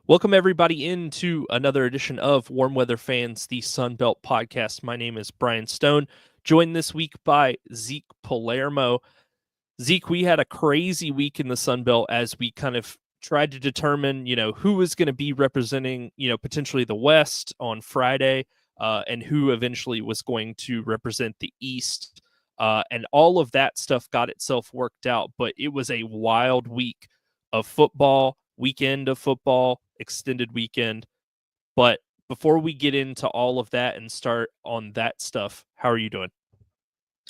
Welcome, everybody, into another edition of Warm Weather Fans, the Sun Belt podcast. My name is Brian Stone, joined this week by Zeke Palermo. Zeke, we had a crazy week in the Sun Belt as we kind of tried to determine, who was going to be representing, potentially the West on Friday, and who eventually was going to represent the East. And all of that stuff got itself worked out, but it was a wild week of football, weekend of football, extended weekend. But before we get into all of that and start on that stuff, how are you doing?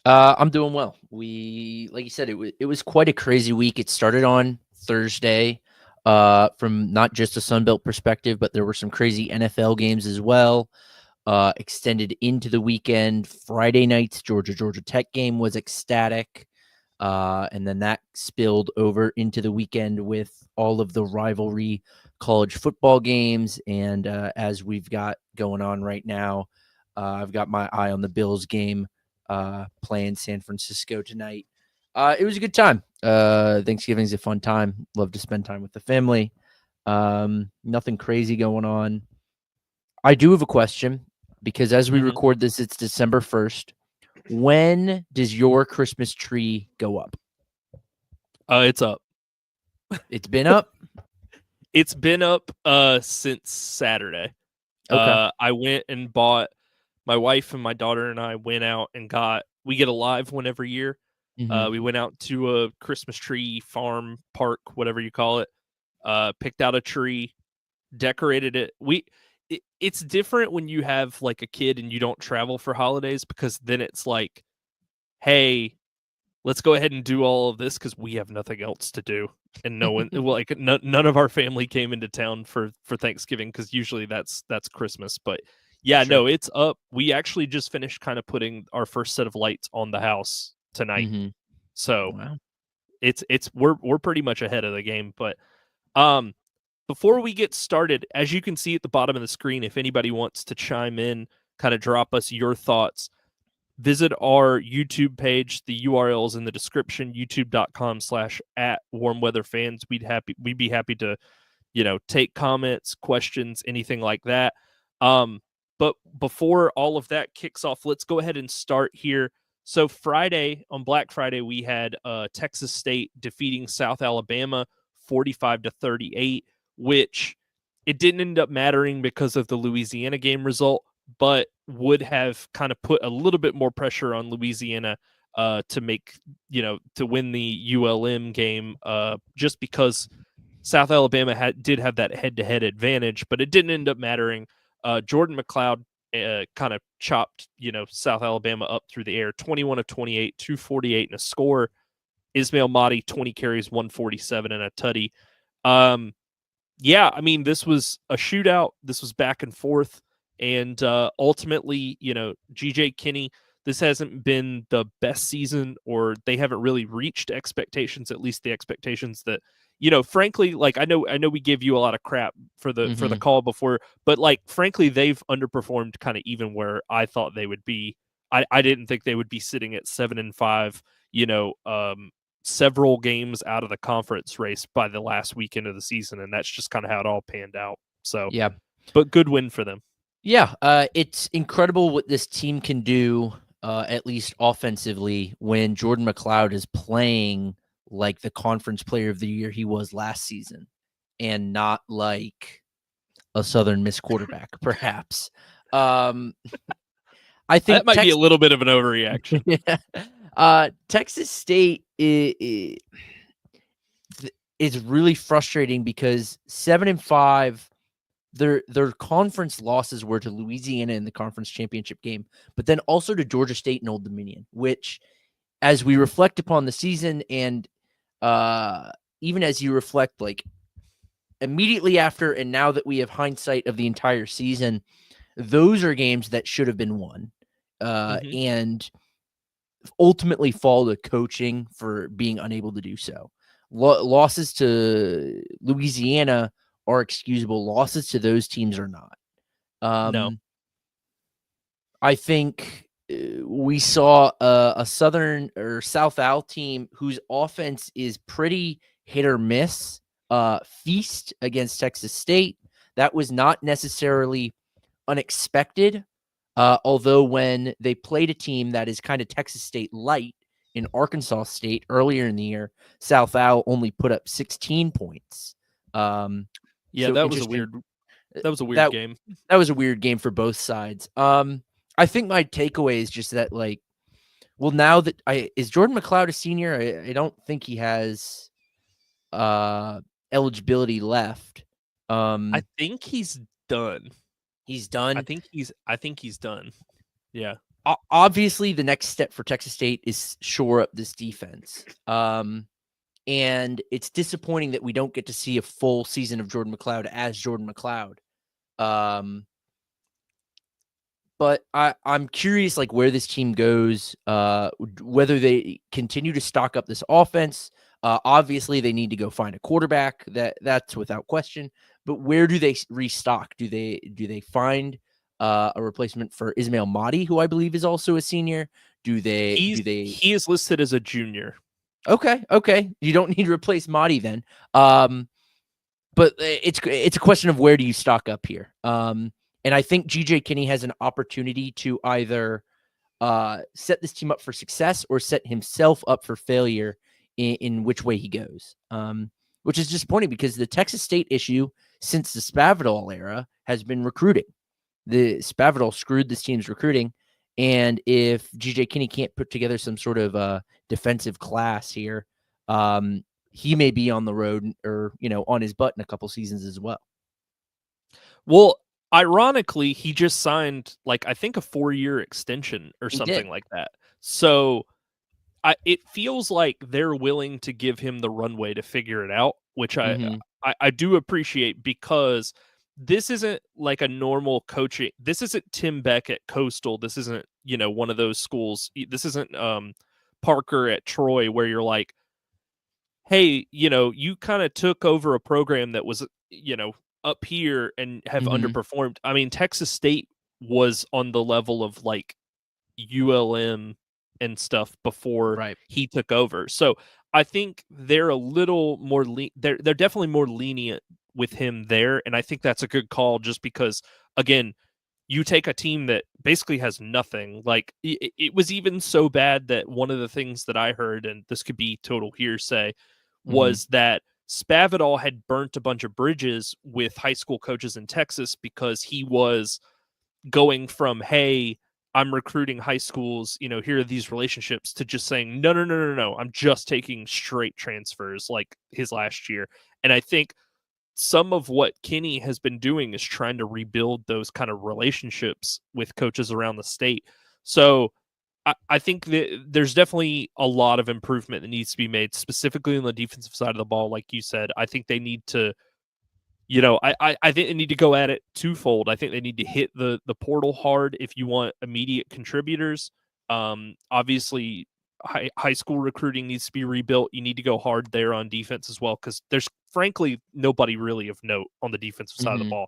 I'm doing well. Like you said, it was quite a crazy week. It started on Thursday, from not just a Sunbelt perspective, but there were some crazy NFL games as well. Extended into the weekend. Friday night's Georgia Tech game was ecstatic. And then that spilled over into the weekend with all of the rivalry college football games. And as we've got going on right now, I've got my eye on the Bills game playing San Francisco tonight. It was a good time. Thanksgiving's a fun time. Love to spend time with the family. Nothing crazy going on. I do have a question because as we record this, it's December 1st. When does your Christmas tree go up? It's up. It's been up? It's been up since Saturday. Okay. I went and bought, my wife and my daughter and I went out and we get a live one every year. Mhm. We went out to a Christmas tree farm, park, whatever you call it, picked out a tree, decorated it. It's different when you have like a kid and you don't travel for holidays, because then it's like, hey, let's go ahead and do all of this because we have nothing else to do. And no one, like none of our family came into town for Thanksgiving, because usually that's Christmas. But yeah, Sure. no, it's up. We actually just finished kind of putting our first set of lights on the house tonight. Mhm. So Wow. we're pretty much ahead of the game. But before we get started, as you can see at the bottom of the screen, if anybody wants to chime in, kind of drop us your thoughts, visit our YouTube page. The URL is in the description, youtube.com/@warmweatherfans. We'd be happy to, take comments, questions, anything like that. But before all of that kicks off, let's go ahead and start here. So Friday, on Black Friday, we had Texas State defeating South Alabama 45-38, which it didn't end up mattering because of the Louisiana game result, but would have kind of put a little bit more pressure on Louisiana to make, to win the ULM game, just because South Alabama did have that head-to-head advantage, but it didn't end up mattering. Jordan McLeod kind of chopped, South Alabama up through the air, 21 of 28, 248 and a score. Ismail Mahdi, 20 carries, 147 and a tutty. Yeah, I mean, this was a shootout. This was back and forth. And ultimately, GJ Kinney, this hasn't been the best season, or they haven't really reached expectations, at least the expectations that, frankly, like I know we give you a lot of crap for the Mhm. call before, but like frankly, they've underperformed kind of even where I thought they would be. I didn't think they would be sitting at 7-5, several games out of the conference race by the last weekend of the season, and that's just kind of how it all panned out. So, Yeah. but good win for them. Yeah, it's incredible what this team can do, at least offensively, when Jordan McLeod is playing like the conference player of the year he was last season, and not like a Southern Miss quarterback, perhaps. Um, I That think might be a little bit of an overreaction. Texas State is really frustrating because 7-5. Their conference losses were to Louisiana in the conference championship game, but then also to Georgia State and Old Dominion, which, as we reflect upon the season and even as you reflect like immediately after and now that we have hindsight of the entire season, those are games that should have been won, and ultimately fall to coaching for being unable to do so. Losses to Louisiana are excusable. Losses to those teams are not. No. I think we saw a Southern or South Al team whose offense is pretty hit or miss. feast against Texas State. That was not necessarily unexpected, although when they played a team that is kind of Texas State light in Arkansas State earlier in the year, South Al only put up 16 points. Yeah, So that was a interesting. weird. That was a weird That game. that was a weird game for both sides. I think my takeaway is just that, like, well, now that is Jordan McLeod a senior? I don't think he has eligibility left. I think he's done. He's done. I think he's done. Yeah. Obviously, the next step for Texas State is shore up this defense. And it's disappointing that we don't get to see a full season of Jordan McLeod as Jordan McLeod. But I'm curious, like, where this team goes, whether they continue to stock up this offense. Obviously, they need to go find a quarterback. That's without question. But where do they restock? Do they find a replacement for Ismail Mahdi, who I believe is also a senior? He is listed as a junior. Okay. You don't need to replace Mahdi then. But it's a question of where do you stock up here. And I think GJ Kinney has an opportunity to either set this team up for success or set himself up for failure in which way he goes, which is disappointing because the Texas State issue since the Spavital era has been recruiting. The Spavital screwed this team's recruiting, and if GJ Kinney can't put together some sort of defensive class here, he may be on the road or on his butt in a couple seasons as well. Well, ironically, he just signed I think a 4-year extension or something like that. So it feels like they're willing to give him the runway to figure it out, which I do appreciate, because this isn't like a normal coaching. This isn't Tim Beck at Coastal. This isn't, one of those schools. This isn't Parker at Troy, where you're like, hey, you kind of took over a program that was, up here and have underperformed. I mean, Texas State was on the level of ULM and stuff before he took over. So I think they're a little more they're definitely more lenient with him there, and I think that's a good call, just because, again, you take a team that basically has nothing. It was even so bad that one of the things that I heard, and this could be total hearsay, was that Spavital had burnt a bunch of bridges with high school coaches in Texas because he was going from, hey, I'm recruiting high schools, here are these relationships, to just saying, no, I'm just taking straight transfers like his last year. And I think some of what Kinney has been doing is trying to rebuild those kind of relationships with coaches around the state. So I think that there's definitely a lot of improvement that needs to be made, specifically on the defensive side of the ball. Like you said, I think they need to, I think they need to go at it twofold. I think they need to hit the portal hard if you want immediate contributors. Obviously, high school recruiting needs to be rebuilt. You need to go hard there on defense as well, because there's frankly nobody really of note on the defensive side of the ball.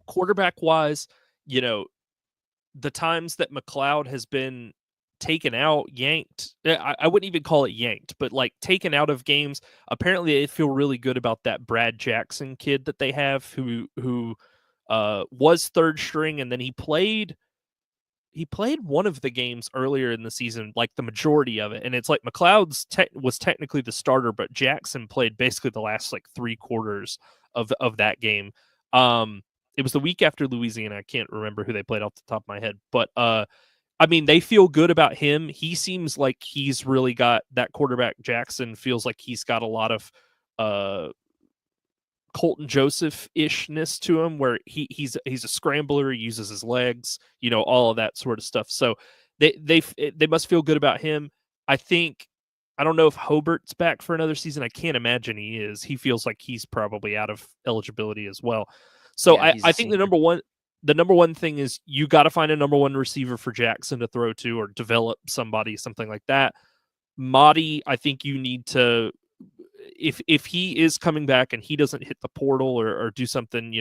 Quarterback wise, the times that McLeod has been taken out, yanked, I wouldn't even call it yanked, but taken out of games. Apparently they feel really good about that Brad Jackson kid that they have, who was third string, and then he played one of the games earlier in the season, the majority of it. And it's McLeod's was technically the starter, but Jackson played basically the last 3 quarters of that game. It was the week after Louisiana. I can't remember who they played off the top of my head, but I mean, they feel good about him. He seems like he's really got that quarterback. Jackson feels like he's got a lot of Colton Joseph-ishness to him, where he's a scrambler, he uses his legs, all of that sort of stuff. So they must feel good about him. I don't know if Hobart's back for another season. I can't imagine he is. He feels like he's probably out of eligibility as well. So yeah, I think the number one thing is you got to find a number one receiver for Jackson to throw to, or develop something like that. Mahdi, I think you need to, if he is coming back and he doesn't hit the portal or do something,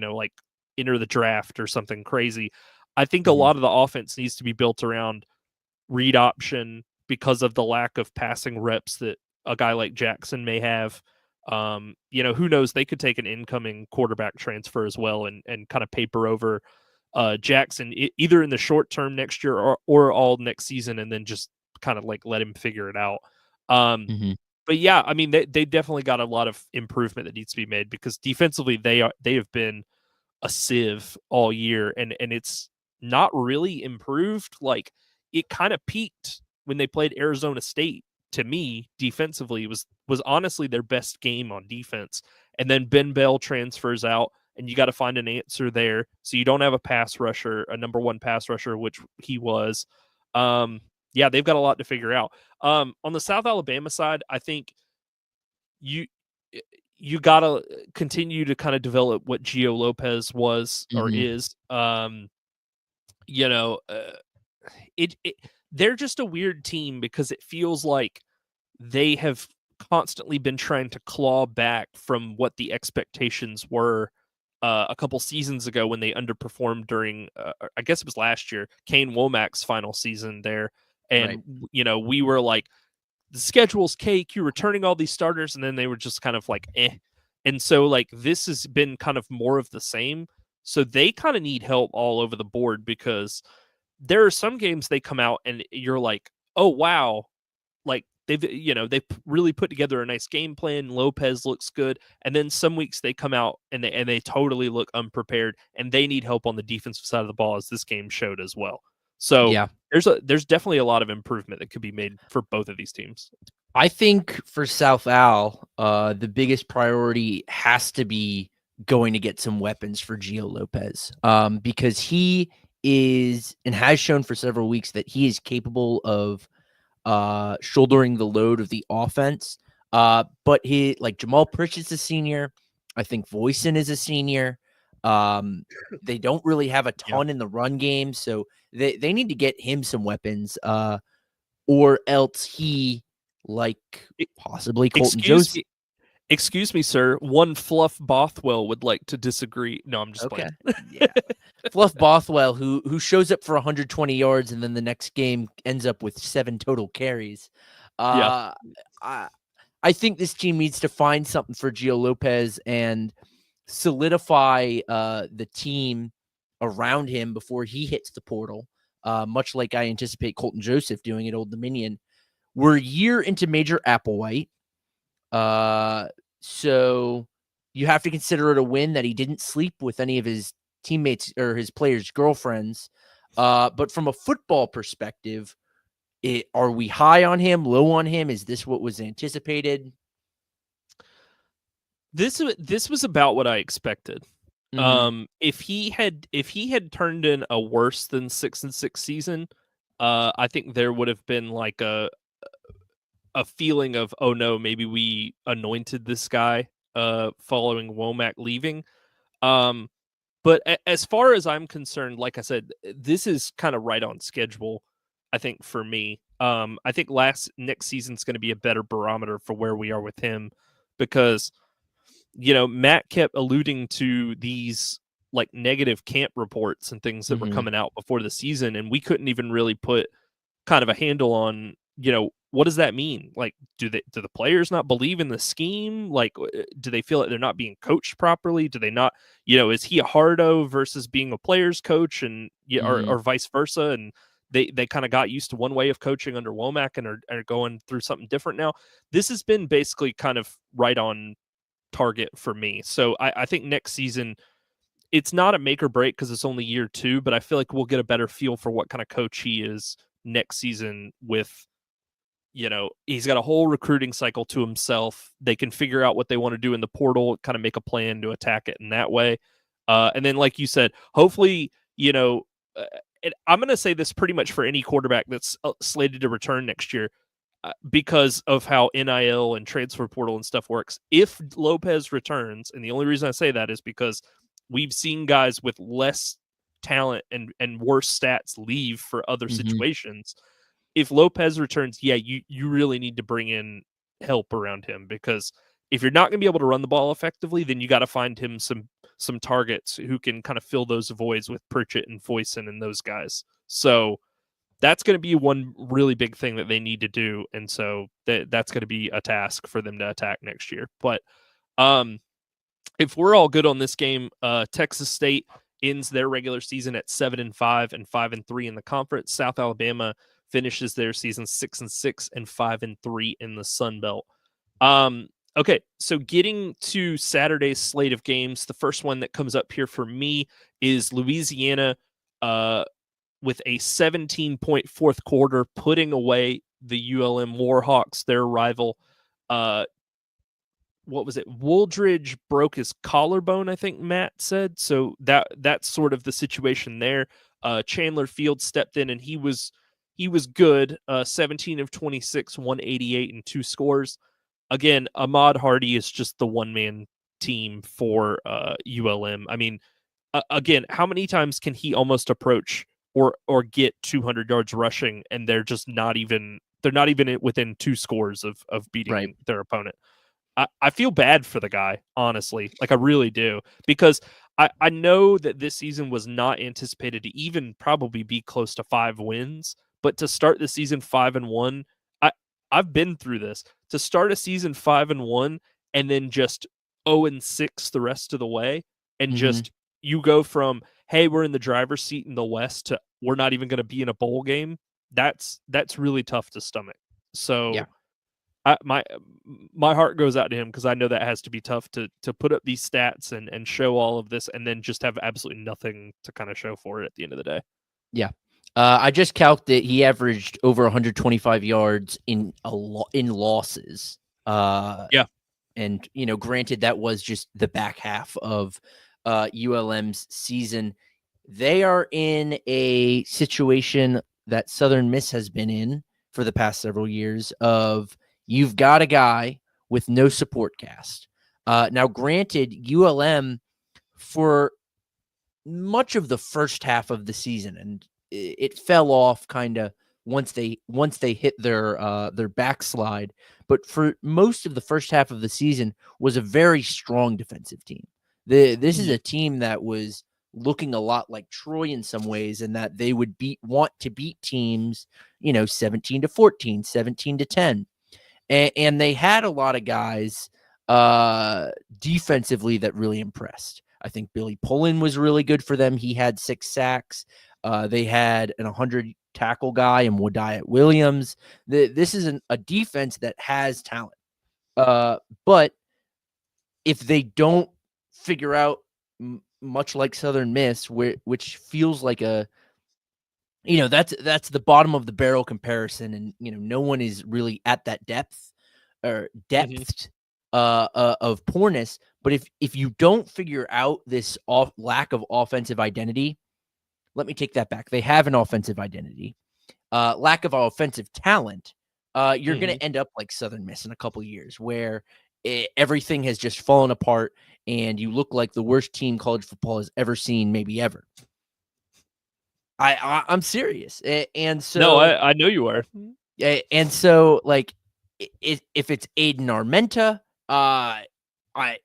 enter the draft or something crazy, I think a lot of the offense needs to be built around read option, because of the lack of passing reps that a guy like Jackson may have. Who knows? They could take an incoming quarterback transfer as well and kind of paper over Jackson either in the short term next year or all next season, and then just kind of like let him figure it out. Mhm. But yeah, I mean, they definitely got a lot of improvement that needs to be made because defensively they have been a sieve all year, and it's not really improved. Like it kind of peaked when they played Arizona State. To me, defensively was honestly their best game on defense. And then Ben Bell transfers out, and you got to find an answer there. So you don't have a pass rusher, a number one pass rusher, which he was. Yeah, they've got a lot to figure out. On the South Alabama side, I think you you got to continue to kind of develop what Gio Lopez was or Mhm. is. You know, it they're just a weird team because it feels like they have constantly been trying to claw back from what the expectations were a couple seasons ago when they underperformed during I guess it was last year, Kane Womack's final season there. Right. And we were like, the schedule's cake, you're returning all these starters, and then they were just kind of like eh. And so like this has been kind of more of the same. So they kind of need help all over the board because there are some games they come out and you're like, oh wow, like they've really put together a nice game plan. Lopez looks good, and then some weeks they come out and they totally look unprepared, and they need help on the defensive side of the ball, as this game showed as well. So Yeah. there's definitely a lot of improvement that could be made for both of these teams. I think for South Al, the biggest priority has to be going to get some weapons for Gio Lopez, because he is and has shown for several weeks that he is capable of shouldering the load of the offense. But he like Jamal Pritchett's a senior. I think Voisin is a senior. They don't really have a Yeah. ton in the run game, so they need to get him some weapons. Or else he, like E- possibly Colton Excuse Joseph. me, excuse me, sir. One Fluff Bothwell would like to disagree. No, I'm just playing. Okay, yeah, Fluff Bothwell, who shows up for 120 yards and then the next game ends up with 7 total carries. Yeah. Uh, I I think this team needs to find something for Gio Lopez and solidify the team around him before he hits the portal. Much like I anticipate Colton Joseph doing at Old Dominion. We're a year into Major Applewhite. So you have to consider it a win that he didn't sleep with any of his teammates or his players' girlfriends. But from a football perspective, are we high on him, low on him? Is this what was anticipated? This was about what I expected. Mhm. If he had turned in a worse than 6-6 season, I think there would have been like a feeling of, oh no, maybe we anointed this guy following Womack leaving. Um, but as far as I'm concerned, like I said, this is kind of right on schedule. I think for me, I think next season's going to be a better barometer for where we are with him because Matt kept alluding to these like negative camp reports and things that were Mhm. coming out before the season, and we couldn't even really put kind of a handle on, what does that mean? Like, do the players not believe in the scheme? Like, do they feel like they're not being coached properly? Do they not, is he a hardo versus being a player's coach, and yeah, Mhm. or vice versa? And they kind of got used to one way of coaching under Womack and are going through something different now. This has been basically kind of right on target for me. So I think next season it's not a make or break because it's only year 2, but I feel like we'll get a better feel for what kind of coach he is next season with, he's got a whole recruiting cycle to himself. They can figure out what they want to do in the portal, kind of make a plan to attack it in that way. And then, like you said, hopefully, I'm going to say this pretty much for any quarterback that's slated to return next year because of how NIL and transfer portal and stuff works. If Lopez returns, and the only reason I say that is because we've seen guys with less talent and worse stats leave for other Mhm. situations. If Lopez returns, yeah, you really need to bring in help around him because if you're not going to be able to run the ball effectively, then you got to find him some targets who can kind of fill those voids with Pritchett and Foyson and those guys. So that's going to be one really big thing that they need to do, and so that's going to be a task for them to attack next year. But if we're all good on this game, Texas State ends their regular season at 7-5 and 5-3 in the conference. South Alabama finishes their season 6-6 and 5-3 in the Sun Belt. Okay, so getting to Saturday's slate of games, the first one that comes up here for me is Louisiana with a 17-point fourth quarter, putting away the ULM Warhawks, their rival. What was it? Wooldridge broke his collarbone, I think Matt said. So that's sort of the situation there. Chandler Field stepped in and he was good. 17 of 26, 188 and 2 scores. Again, Ahmad Hardy is just the one-man team for ULM. I mean, again, how many times can he almost approach or get 200 yards rushing, and they're not even within 2 scores of beating their opponent? I feel bad for the guy, honestly. Like, I really do, because I know that this season was not anticipated to even probably be close to 5 wins, but to start the season 5-1, I've been through this. To start a season 5-1 and then just 0-6 the rest of the way, and just you go from, hey, we're in the driver's seat in the West to we're not even going to be in a bowl game. That's really tough to stomach. So Yeah. my heart goes out to him, because I know that has to be tough to put up these stats and show all of this, and then just have absolutely nothing to kind of show for it at the end of the day. Yeah. I just calculated he averaged over 125 yards in losses. Yeah. And, granted, that was just the back half of ULM's season. They are in a situation that Southern Miss has been in for the past several years of, you've got a guy with no support cast. Now, granted, ULM, for much of the first half of the season, and it fell off kind of once they hit their backslide, but for most of the first half of the season was a very strong defensive team. This is a team that was looking a lot like Troy in some ways, and that they would want to beat teams, 17-14, 17-10. And they had a lot of guys defensively that really impressed. I think Billy Pullen was really good for them. He had 6 sacks. They had an 100 tackle guy in Wadiat Williams. This is a defense that has talent. But if they don't figure out, much like Southern Miss, which feels like that's the bottom of the barrel comparison, and no one is really at that depth of poorness. But if you don't figure out this lack of offensive identity, let me take that back. They have an offensive identity, lack of offensive talent. You're going to end up like Southern Miss in a couple years, where everything has just fallen apart, and you look like the worst team college football has ever seen, maybe ever. I'm serious, and so no, I know you are. And so, like, if it's Aiden Armenta,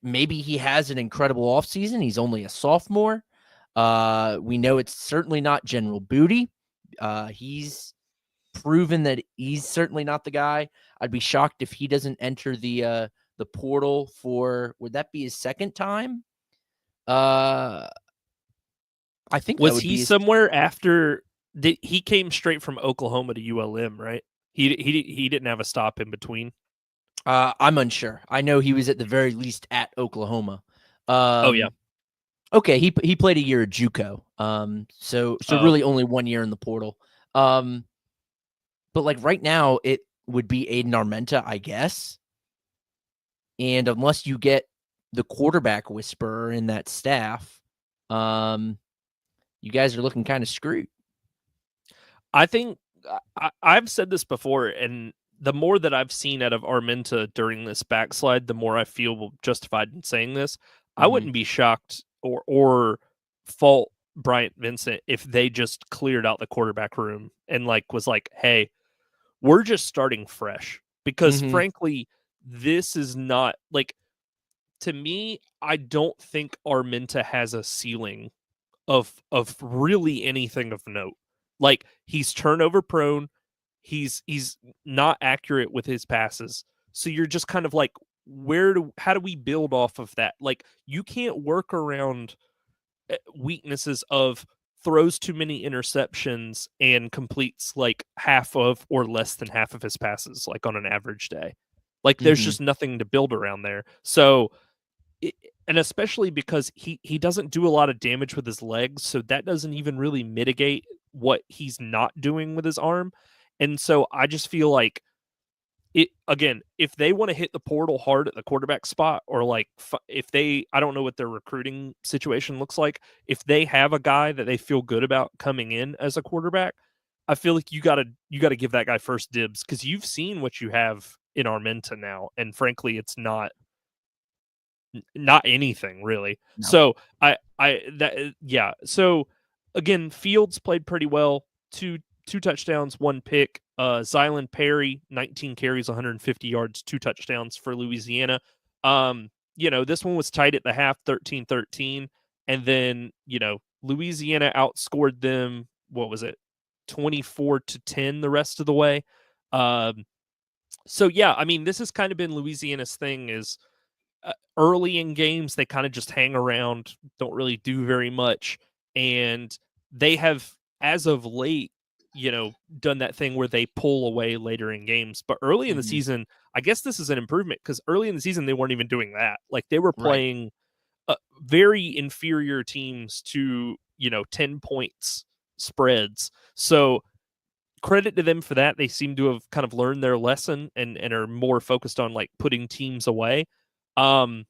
maybe he has an incredible offseason. He's only a sophomore. We know it's certainly not General Booty. He's proven that he's certainly not the guy. I'd be shocked if he doesn't enter the portal for, would that be his second time? I think was he somewhere after he came straight from Oklahoma to ULM, right? He didn't have a stop in between. I'm unsure. I know he was at the very least at Oklahoma. Oh yeah. Okay, he played a year at JUCO. So really only 1 year in the portal. But like right now, it would be Aiden Armenta, I guess. And unless you get the quarterback whisperer in that staff, you guys are looking kind of screwed. I think I've said this before, and the more that I've seen out of Armenta during this backslide, the more I feel justified in saying this. I wouldn't be shocked or fault Bryant Vincent if they just cleared out the quarterback room and was like, hey, we're just starting fresh. Because frankly, this is not to me, I don't think Armenta has a ceiling of really anything of note. Like, he's turnover prone. He's not accurate with his passes. So you're just kind of like, how do we build off of that? Like, you can't work around weaknesses of throws too many interceptions and completes like half of or less than half of his passes, like on an average day. Like, there's Mm-hmm. just nothing to build around there. So, and especially because he doesn't do a lot of damage with his legs, so that doesn't even really mitigate what he's not doing with his arm. And so I just feel like it again, if they want to hit the portal hard at the quarterback spot, or like if they, I don't know what their recruiting situation looks like. If they have a guy that they feel good about coming in as a quarterback, I feel like you gotta give that guy first dibs, because you've seen what you have in Armenta now, and frankly, it's not anything really. No. So yeah. So again, Fields played pretty well. Two touchdowns, one pick. Zylan Perry, 19 carries, 150 yards, 2 touchdowns for Louisiana. This one was tight at the half, 13-13. And then, Louisiana outscored them, what was it, 24-10 the rest of the way. So yeah, I mean, this has kind of been Louisiana's thing is early in games, they kind of just hang around, don't really do very much. And they have, as of late, done that thing where they pull away later in games. But early in the Mm-hmm. season, I guess this is an improvement, because early in the season, they weren't even doing that. Like, they were Right. playing very inferior teams to, 10 points spreads. So credit to them for that. They seem to have kind of learned their lesson, and are more focused on like putting teams away. Um,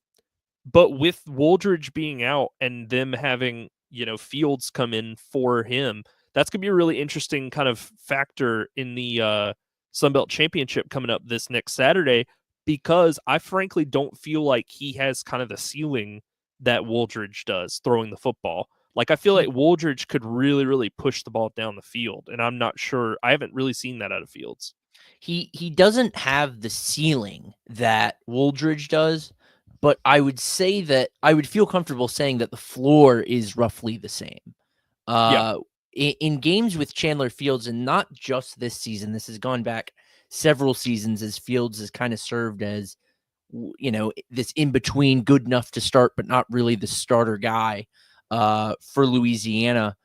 but with Wooldridge being out and them having, Fields come in for him, that's going to be a really interesting kind of factor in the Sunbelt Championship coming up this next Saturday, because I frankly don't feel like he has kind of the ceiling that Wooldridge does throwing the football. Like, I feel like He Wooldridge could really, really push the ball down the field, and I'm not sure. I haven't really seen that out of Fields. he doesn't have the ceiling that Wooldridge does, but I would say that I would feel comfortable saying that the floor is roughly the same. Yeah. In games with Chandler Fields, and not just this season, this has gone back several seasons as Fields has kind of served as, this in between, good enough to start, but not really the starter guy for Louisiana.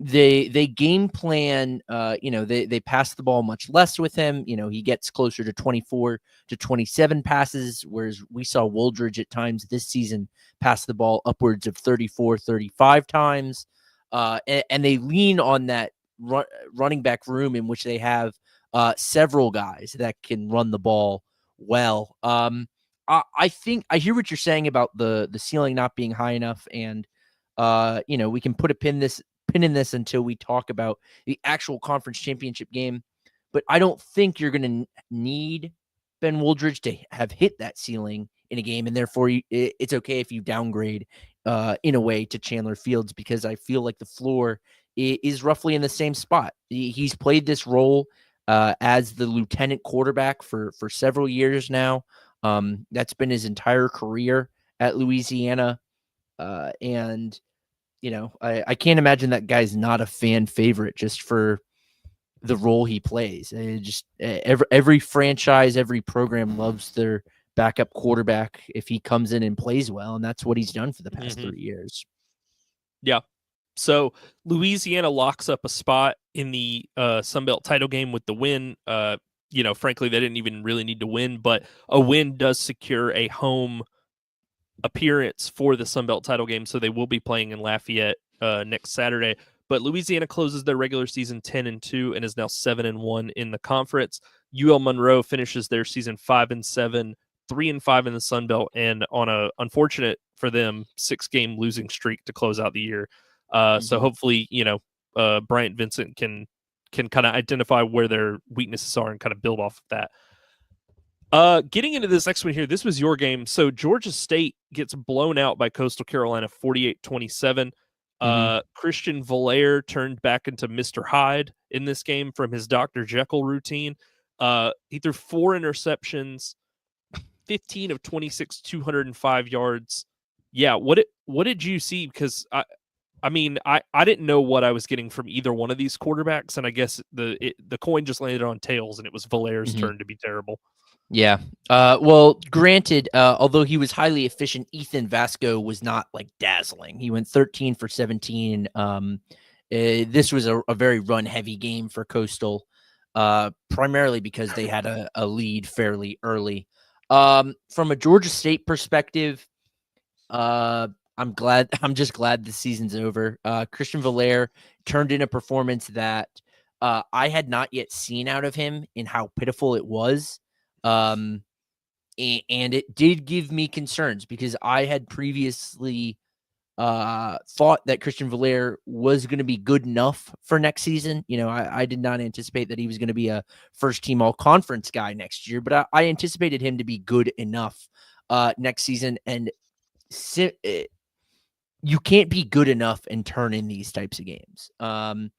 They game plan, they pass the ball much less with him. He gets closer to 24 to 27 passes, whereas we saw Wooldridge at times this season pass the ball upwards of 34, 35 times. And they lean on that running back room, in which they have several guys that can run the ball well. I think I hear what you're saying about the ceiling not being high enough, and we can put a pin in this until we talk about the actual conference championship game. But I don't think you're going to need Ben Wooldridge to have hit that ceiling in a game, and therefore it's okay if you downgrade in a way to Chandler Fields, because I feel like the floor is roughly in the same spot. He's played this role as the lieutenant quarterback for several years now. That's been his entire career at Louisiana, and I can't imagine that guy's not a fan favorite just for the role he plays. Every franchise, every program loves their backup quarterback if he comes in and plays well, and that's what he's done for the past Mm-hmm. 3 years. Yeah. So Louisiana locks up a spot in the Sunbelt title game with the win. Frankly, they didn't even really need to win, but a win does secure a home appearance for the Sunbelt title game. So they will be playing in Lafayette next Saturday. But Louisiana closes their regular season 10-2 and is now 7-1 in the conference. UL Monroe finishes their season 5-7, 3-5 in the Sunbelt, and on a unfortunate for them 6-game losing streak to close out the year. So hopefully, Bryant Vincent can kind of identify where their weaknesses are and kind of build off of that. Getting into this next one here, this was your game. So Georgia State gets blown out by Coastal Carolina 48-27. Christian Valaire turned back into Mr. Hyde in this game from his Dr. Jekyll routine. He threw 4 interceptions, 15 of 26, 205 yards. Yeah, what did you see? Because I mean, I didn't know what I was getting from either one of these quarterbacks, and I guess the coin just landed on tails, and it was Valaire's Mhm. turn to be terrible. Yeah. Well, granted, although he was highly efficient, Ethan Vasco was not like dazzling. He went 13 for 17. This was a very run heavy game for Coastal, primarily because they had a lead fairly early. From a Georgia State perspective, I'm glad. I'm just glad the season's over. Christian Valaire turned in a performance that I had not yet seen out of him in how pitiful it was. Um, and it did give me concerns because I had previously thought that Christian Valaire was going to be good enough for next season. You know, I did not anticipate that he was going to be a first team all conference guy next year, but I anticipated him to be good enough next season. And you can't be good enough and turn in these types of games. Some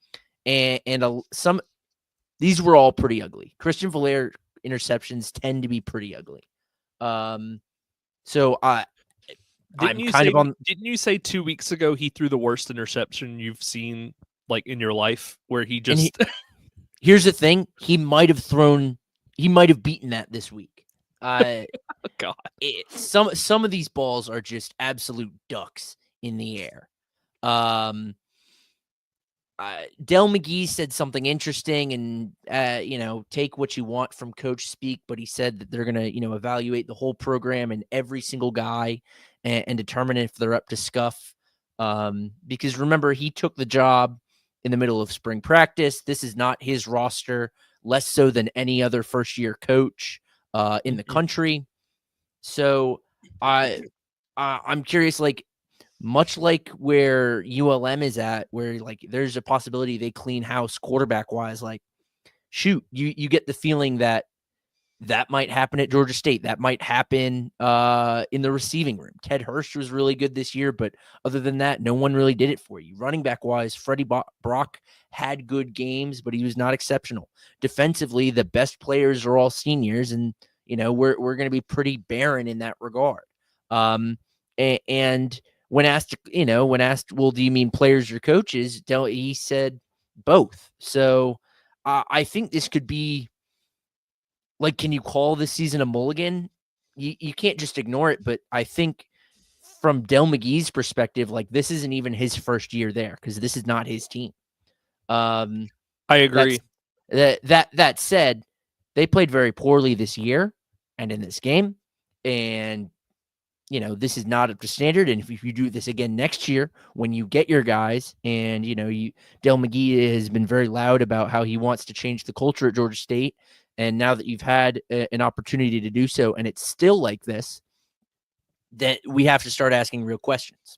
these were all pretty ugly. Christian Valaire interceptions tend to be pretty ugly. So I'm kind of on. Didn't you say 2 weeks ago he threw the worst interception you've seen like in your life, where he just Here's the thing: he might have beaten that this week. oh, God. Some of these balls are just absolute ducks in the air. Del McGee said something interesting, and take what you want from coach speak, but he said that they're going to evaluate the whole program and every single guy and determine if they're up to scuff. Because remember, he took the job in the middle of spring practice. This is not his roster, less so than any other first year coach in the country. So I'm curious, like, much like where ULM is at, where like there's a possibility they clean house quarterback wise. Like, shoot, you get the feeling that might happen at Georgia State. That might happen in the receiving room. Ted Hurst was really good this year, but other than that, no one really did it for you. Running back wise, Freddie Brock had good games, but he was not exceptional. Defensively, the best players are all seniors, and we're going to be pretty barren in that regard. And when asked, well, do you mean players or coaches? He said both. So I think this could be, like, can you call this season a mulligan? You can't just ignore it, but I think from Del McGee's perspective, like, this isn't even his first year there because this is not his team. I agree. That said, they played very poorly this year and in this game, and this is not up to standard. And if you do this again next year, when you get your guys, and Del McGee has been very loud about how he wants to change the culture at Georgia State. And now that you've had an opportunity to do so, and it's still like this, that we have to start asking real questions.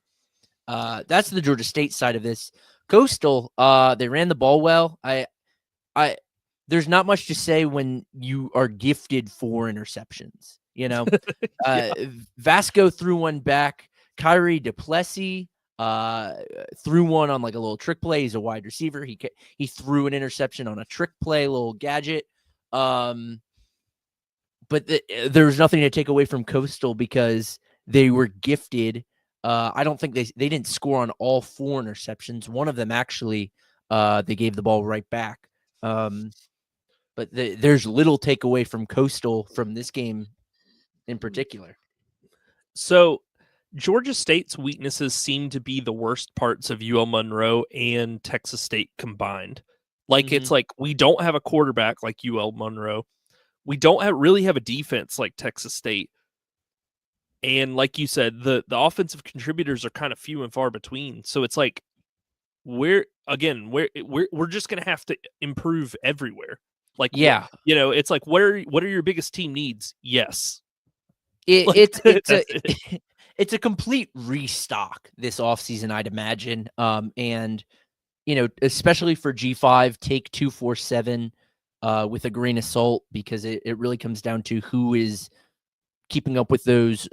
That's the Georgia State side of this. Coastal, they ran the ball well. There's not much to say when you are gifted 4 interceptions. Yeah. Vasco threw one back. Kyrie Duplessis threw one on like a little trick play. He's a wide receiver. He threw an interception on a trick play, little gadget. But there was nothing to take away from Coastal because they were gifted. I don't think they didn't score on all 4 interceptions. One of them actually, they gave the ball right back. But there's little takeaway from Coastal from this game in particular. So Georgia State's weaknesses seem to be the worst parts of UL Monroe and Texas State combined. Like, it's like we don't have a quarterback like UL Monroe. We don't really have a defense like Texas State. And like you said, the offensive contributors are kind of few and far between. So it's like we're just going to have to improve everywhere. Like, yeah, it's like, what are your biggest team needs? Yes. It's a complete restock this offseason, I'd imagine. And especially for G5, take 247 with a grain of salt, because it really comes down to who is keeping up with those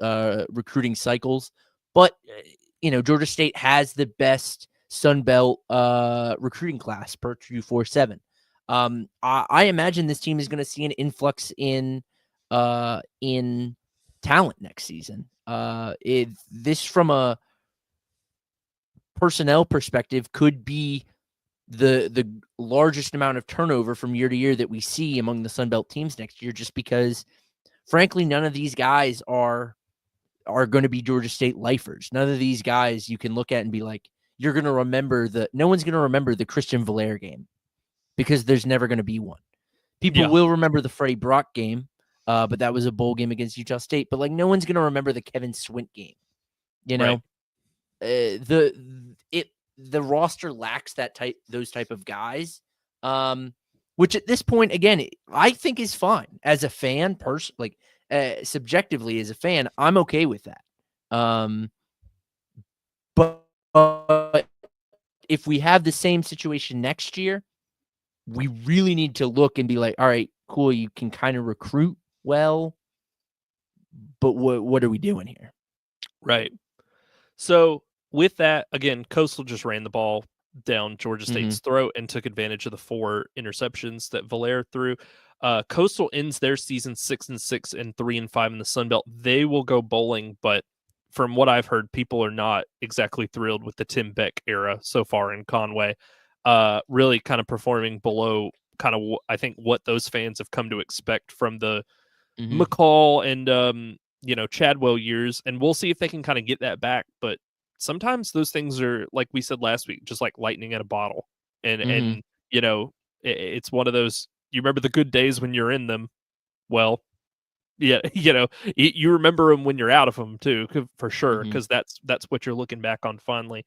recruiting cycles. But Georgia State has the best Sun Belt recruiting class per 247. I imagine this team is going to see an influx in talent next season. This from a personnel perspective, could be the largest amount of turnover from year to year that we see among the Sun Belt teams next year, just because, frankly, none of these guys are going to be Georgia State lifers. None of these guys you can look at and be like, you're going to remember no one's going to remember the Christian Valaire game, because there's never going to be one. People will remember the Freddie Brock game, but that was a bowl game against Utah State. But like, no one's going to remember the Kevin Swint game. You know, the roster lacks those type of guys, which at this point, again, I think is fine as a fan. Subjectively as a fan, I'm okay with that. But if we have the same situation next year, we really need to look and be like, all right, cool, you can kind of recruit well, but what are we doing here? Right. So with that, again, Coastal just ran the ball down Georgia State's throat and took advantage of the 4 interceptions that Valaire threw. Coastal ends their season 6-6 and 3-5 in the Sun Belt. They will go bowling, but from what I've heard, people are not exactly thrilled with the Tim Beck era so far in Conway. Really kind of performing below kind of, I think, what those fans have come to expect from the McCall and Chadwell years, and we'll see if they can kind of get that back. But sometimes those things are, like we said last week, just like lightning in a bottle, and it's one of those, you remember the good days when you're in them. Well, yeah, you remember them when you're out of them too, for sure, because that's what you're looking back on fondly.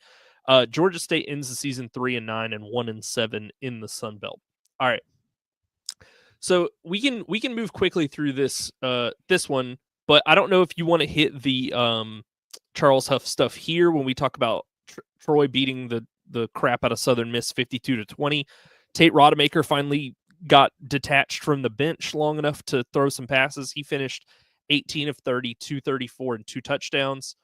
Georgia State ends the season 3-9 and 1-7 in the Sun Belt. All right, so we can move quickly through this one, but I don't know if you want to hit the Charles Huff stuff here when we talk about Troy beating the crap out of Southern Miss 52-20. Tate Rodemaker finally got detached from the bench long enough to throw some passes. He finished 18 of 30, 234, and 2 touchdowns.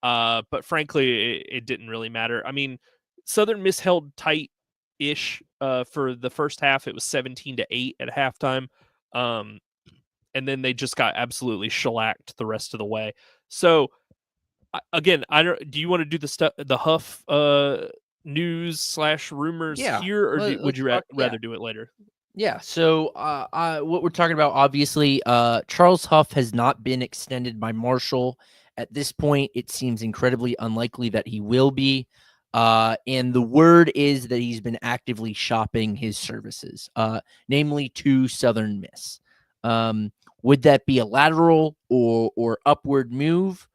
But frankly, it didn't really matter. I mean, Southern Miss held tight-ish for the first half. It was 17-8 at halftime. And then they just got absolutely shellacked the rest of the way. So again, do you want to do the Huff news / rumors here, or would you rather do it later? Yeah. So what we're talking about, obviously, Charles Huff has not been extended by Marshall. At this point, it seems incredibly unlikely that he will be. And the word is that he's been actively shopping his services, namely to Southern Miss. Would that be a lateral or upward move?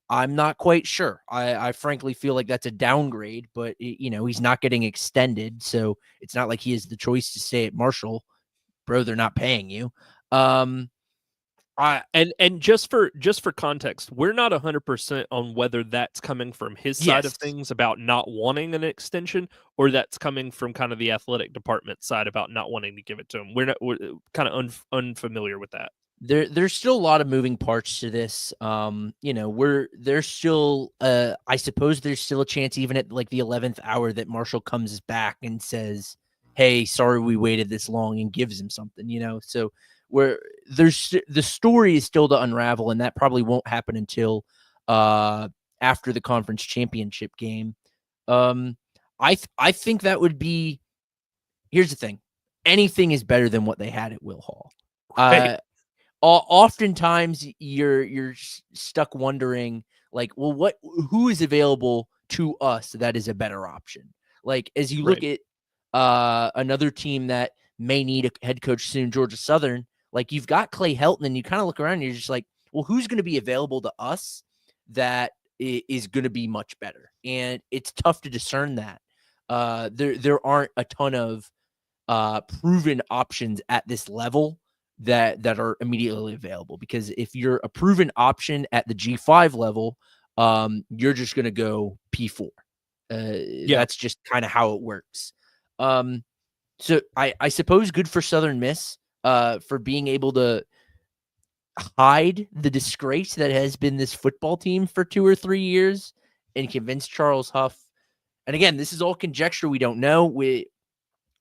I'm not quite sure. I frankly feel like that's a downgrade, but he's not getting extended, so it's not like he has the choice to stay at Marshall. Bro, they're not paying you. And just for context, we're not 100% on whether that's coming from his side of things about not wanting an extension, or that's coming from kind of the athletic department side about not wanting to give it to him. We're kind of unfamiliar with that. There's still a lot of moving parts to this. There's still I suppose there's still a chance, even at like the 11th hour, that Marshall comes back and says, "Hey, sorry we waited this long," and gives him something, So the story is still to unravel, and that probably won't happen until after the conference championship game. I think that would be. Here's the thing: anything is better than what they had at Will Hall. Right. Oftentimes you're stuck wondering, like, well, who is available to us that is a better option? Like, as you look at another team that may need a head coach soon, Georgia Southern, like, you've got Clay Helton, and you kind of look around and you're just like, well, who's going to be available to us that is going to be much better? And it's tough to discern that. There aren't a ton of proven options at this level that are immediately available, because if you're a proven option at the G5 level, you're just going to go P4. That's just kind of how it works. So I suppose good for Southern Miss for being able to hide the disgrace that has been this football team for 2 or 3 years and convince Charles Huff. And again, this is all conjecture. We don't know.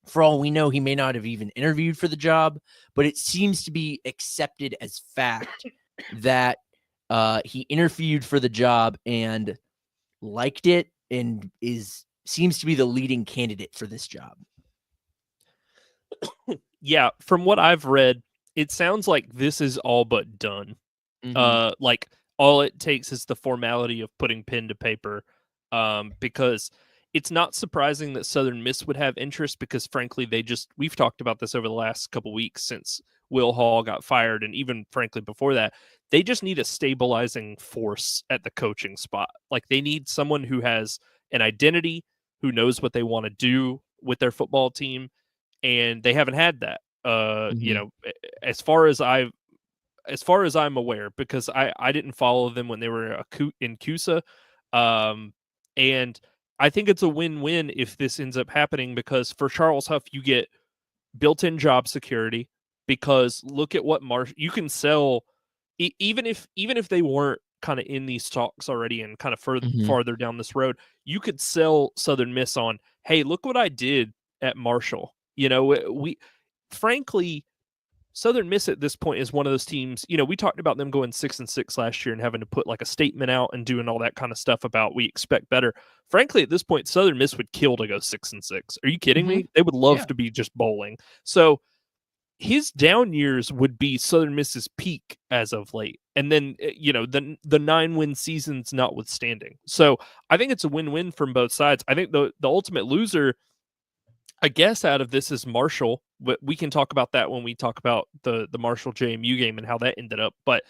For all we know, he may not have even interviewed for the job, but it seems to be accepted as fact that he interviewed for the job and liked it and seems to be the leading candidate for this job. Yeah, from what I've read, it sounds like this is all but done. Like all it takes is the formality of putting pen to paper, because it's not surprising that Southern Miss would have interest because frankly we've talked about this over the last couple weeks since Will Hall got fired, and even frankly before that, they just need a stabilizing force at the coaching spot. Like they need someone who has an identity, who knows what they want to do with their football team, and they haven't had that. As far as I'm aware, because I didn't follow them when they were in CUSA, and I think it's a win-win if this ends up happening, because for Charles Huff you get built-in job security, because look at what you can sell, even if they weren't kind of in these talks already and kind of farther down this road, you could sell Southern Miss on, hey, look what I did at Marshall. We frankly, Southern Miss at this point is one of those teams, we talked about them going 6-6 last year and having to put like a statement out and doing all that kind of stuff about we expect better. Frankly, at this point, Southern Miss would kill to go 6-6. Are you kidding me? They would love to be just bowling. So his down years would be Southern Miss's peak as of late. And then, the 9-win seasons notwithstanding. So I think it's a win-win from both sides. I think the ultimate loser, I guess, out of this is Marshall, but we can talk about that when we talk about the Marshall JMU game and how that ended up. But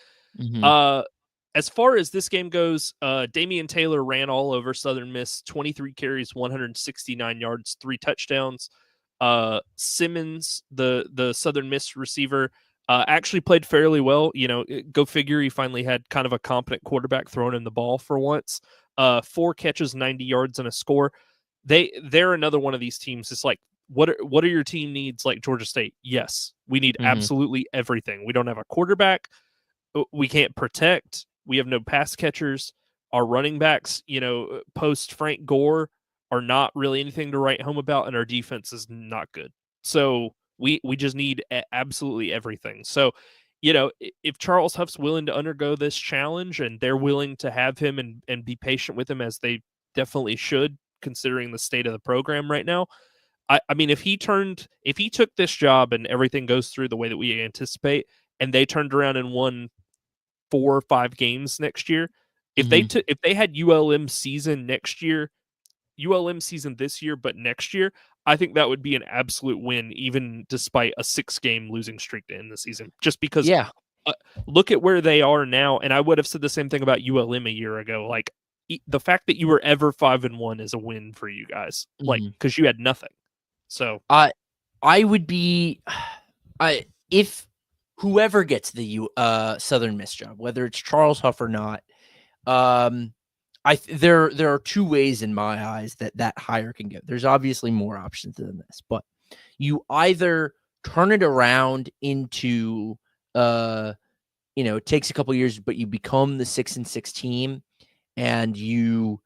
as far as this game goes, Damian Taylor ran all over Southern Miss, 23 carries, 169 yards, 3 touchdowns. Simmons, the Southern Miss receiver, actually played fairly well. Go figure, he finally had kind of a competent quarterback throwing him the ball for once. 4 catches, 90 yards, and a score. They're another one of these teams. It's like, what are your team needs? Like Georgia State, yes, we need absolutely everything. We don't have a quarterback, we can't protect, we have no pass catchers, our running backs, post Frank Gore, are not really anything to write home about, and our defense is not good. So we just need absolutely everything. So if Charles Huff's willing to undergo this challenge and they're willing to have him and be patient with him, as they definitely should, considering the state of the program right now. I mean, if he took this job and everything goes through the way that we anticipate, and they turned around and won 4 or 5 games next year, if they had ULM season this year, but next year, I think that would be an absolute win, even despite a 6-game losing streak to end the season. Just because, look at where they are now, and I would have said the same thing about ULM a year ago. Like, the fact that you were ever 5-1 is a win for you guys, like, because you had nothing. So I would be, if whoever gets the Southern Miss job, whether it's Charles Huff or not, there are 2 ways in my eyes that hire can go. There's obviously more options than this, but you either turn it around into, it takes a couple years, but you become the 6-6 team, and you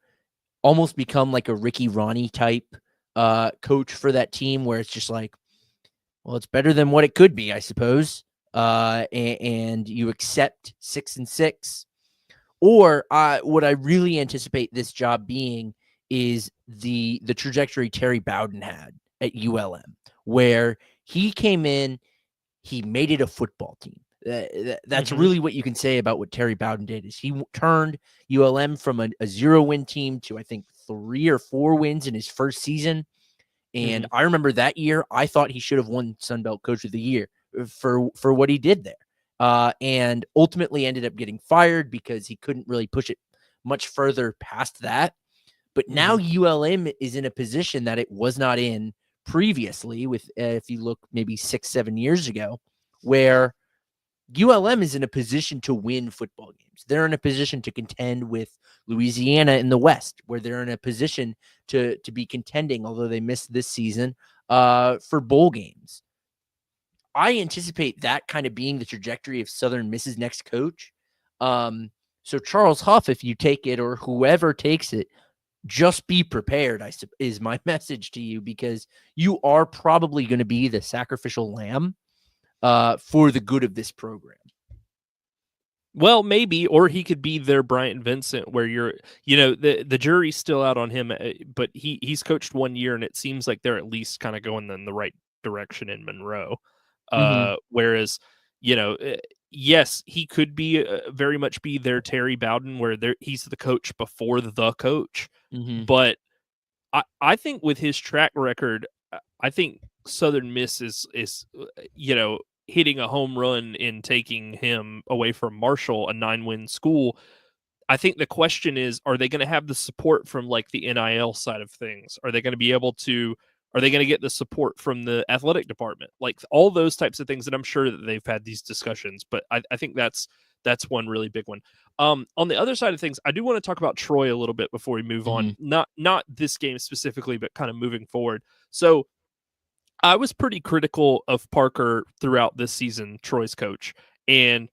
almost become like a Ricky Ronnie type coach for that team, where it's just like, well, it's better than what it could be, I suppose. And you accept 6-6. Or what I really anticipate this job being is the trajectory Terry Bowden had at ULM, where he came in, he made it a football team. That's really what you can say about what Terry Bowden did, is he turned ULM from a 0-win team to, I think, 3 or 4 wins in his first season. And I remember that year, I thought he should have won Sun Belt Coach of the Year for what he did there. And ultimately ended up getting fired because he couldn't really push it much further past that. But now ULM is in a position that it was not in previously, with if you look maybe 6-7 years ago, where ULM is in a position to win football games. They're in a position to contend with Louisiana in the West, where they're in a position to be contending, although they missed this season, for bowl games. I anticipate that kind of being the trajectory of Southern Miss's next coach. So Charles Huff, if you take it, or whoever takes it, just be prepared, is my message to you, because you are probably going to be the sacrificial lamb for the good of this program. Well, maybe, or he could be their Bryant Vincent, where the jury's still out on him, but he's coached 1 year, and it seems like they're at least kind of going in the right direction in Monroe. Mm-hmm. Whereas, yes, he could be very much be their Terry Bowden, where he's the coach before the coach, Mm-hmm. but I think with his track record, I think Southern Miss is hitting a home run in taking him away from Marshall, a 9-win school. I think the question is, are they going to have the support from like the NIL side of things? Are they going to be able to? Are they going to get the support from the athletic department? Like all those types of things. And I'm sure that they've had these discussions, but I think that's one really big one. On the other side of things, I do want to talk about Troy a little bit before we move Mm-hmm. on. Not this game specifically, but kind of moving forward. So I was pretty critical of Parker throughout this season, Troy's coach, and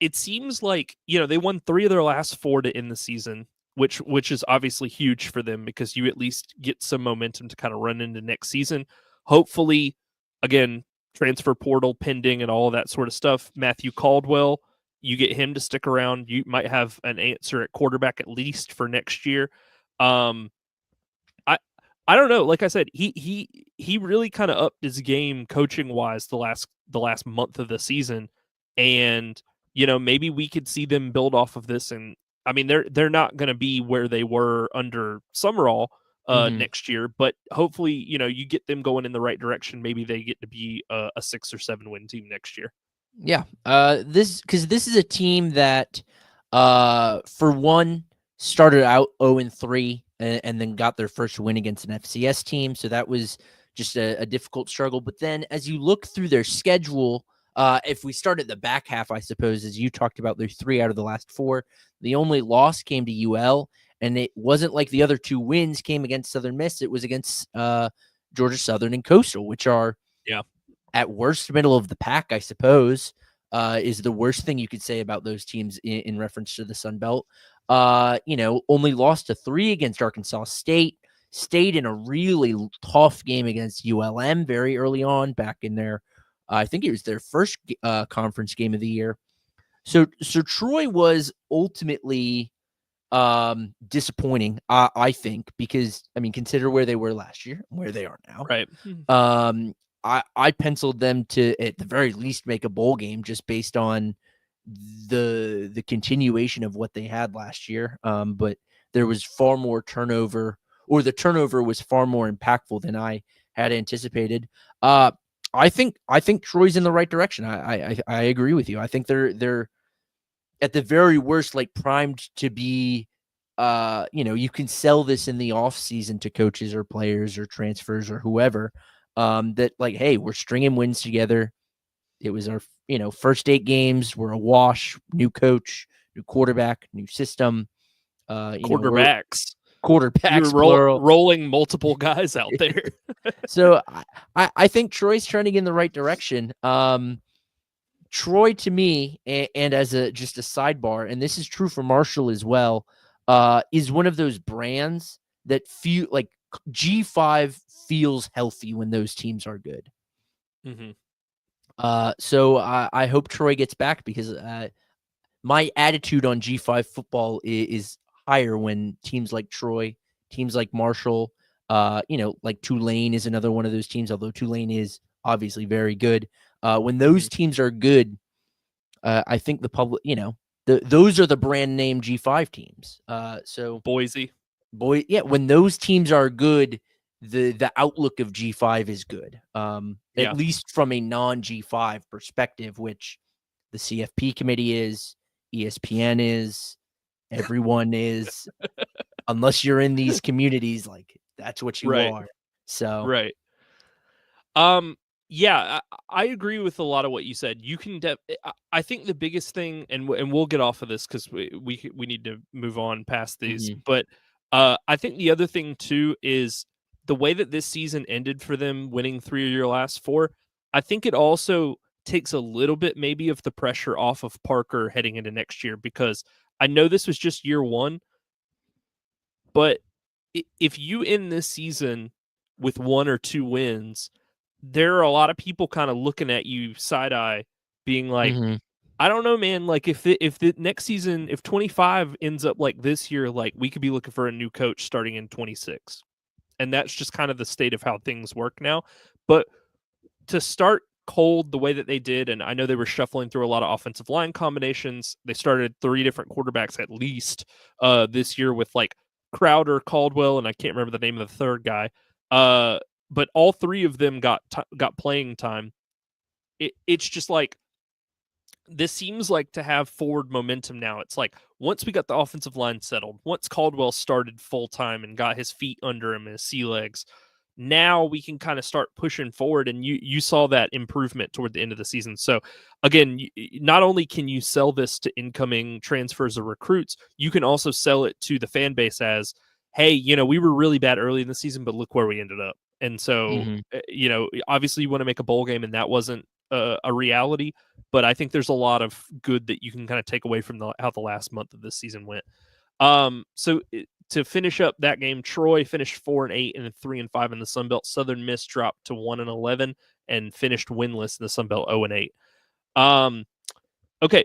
it seems like they won 3 of their last 4 to end the season, which is obviously huge for them because you at least get some momentum to kind of run into next season. Hopefully, again, transfer portal pending and all of that sort of stuff. Matthew Caldwell, you get him to stick around. You might have an answer at quarterback at least for next year. Um, I I don't know. Like I said, he really kind of upped his game coaching wise the last month of the season, and maybe we could see them build off of this. And I mean, they're not going to be where they were under Summerall Mm-hmm. next year, but hopefully you get them going in the right direction. Maybe they get to be a 6 or 7 win team next year. Yeah. This is a team that, for one, started out 0-3 and then got their first win against an FCS team. So that was just a difficult struggle. But then as you look through their schedule, if we start at the back half, I suppose, as you talked about, there's 3 out of the last 4. The only loss came to UL, and it wasn't like the other 2 wins came against Southern Miss. It was against Georgia Southern and Coastal, which are Yeah, at worst middle of the pack, I suppose, is the worst thing you could say about those teams in reference to the Sun Belt. Only lost to 3 against Arkansas State, stayed in a really tough game against ULM very early on back in their, I think it was their first conference game of the year. So Troy was ultimately disappointing, I think, because I mean, consider where they were last year, where they are now. right. Um, I penciled them to at the very least make a bowl game just based on the continuation of what they had last year. But there was far more turnover, or the turnover was far more impactful than I had anticipated. I think Troy's in the right direction. I agree with you. I think they're at the very worst like primed to be. You can sell this in the off season to coaches or players or transfers or whoever. That like, hey, we're stringing wins together. It was our, first 8 games. We're a wash, new coach, new quarterback, new system. We're Quarterbacks. You're quarterbacks, plural. rolling multiple guys out there. So I think Troy's trending in the right direction. Troy to me, and as just a sidebar, and this is true for Marshall as well, is one of those brands that feel like G5 feels healthy when those teams are good. Mm-hmm. So I hope Troy gets back because my attitude on G5 football is higher when teams like Troy, teams like Marshall, like Tulane is another one of those teams, although Tulane is obviously very good. When those teams are good, I think the public, those are the brand name G5 teams. So Boise. when those teams are good, the outlook of G5 is good. At Yeah. least from a non G5 perspective, which the CFP committee is, ESPN is, everyone is, unless you're in these communities, like that's what you Right. are. So, Right. Yeah, I agree with a lot of what you said. You can I think the biggest thing, and we'll get off of this because we need to move on past these. mhm. But I think the other thing too is the way that this season ended for them, winning 3 of your last 4. I think it also takes a little bit maybe of the pressure off of Parker heading into next year, because I know this was just year 1, but if you end this season with 1 or 2 wins, there are a lot of people kind of looking at you side eye, being like, Mhm. I don't know, man. Like if the next season, if 25 ends up like this year, like we could be looking for a new coach starting in 26, and that's just kind of the state of how things work now. But to start cold the way that they did, and I know they were shuffling through a lot of offensive line combinations. They started 3 different quarterbacks at least this year with like Crowder, Caldwell, and I can't remember the name of the third guy. But all 3 of them got playing time. It's just like this seems like to have forward momentum now. It's like once we got the offensive line settled, once Caldwell started full time and got his feet under him and his sea legs, now we can kind of start pushing forward. And you saw that improvement toward the end of the season. So again, not only can you sell this to incoming transfers or recruits, you can also sell it to the fan base as, hey, we were really bad early in the season, but look where we ended up. And so, obviously you want to make a bowl game, and that wasn't a reality. But I think there's a lot of good that you can kind of take away from how the last month of this season went. To finish up that game, Troy finished 4-8 and 3-5 in the Sun Belt. Southern Miss dropped to 1-11 and finished winless in the Sun Belt 0-8. Okay.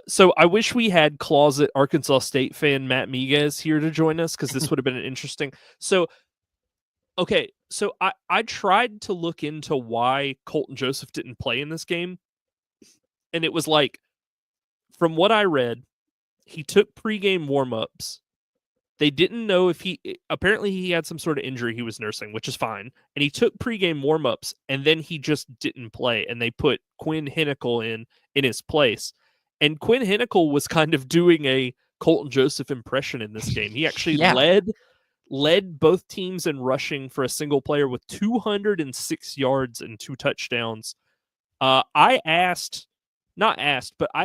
So I wish we had closet Arkansas State fan Matt Miguez here to join us, because this would have been interesting. So I tried to look into why Colton Joseph didn't play in this game. And it was like, from what I read, he took pregame warmups. They didn't know if apparently he had some sort of injury he was nursing, which is fine. And he took pregame warmups, and then he just didn't play. And they put Quinn Hinicle in his place. And Quinn Hinicle was kind of doing a Colton Joseph impression in this game. He actually led both teams in rushing for a single player with 206 yards and 2 touchdowns. I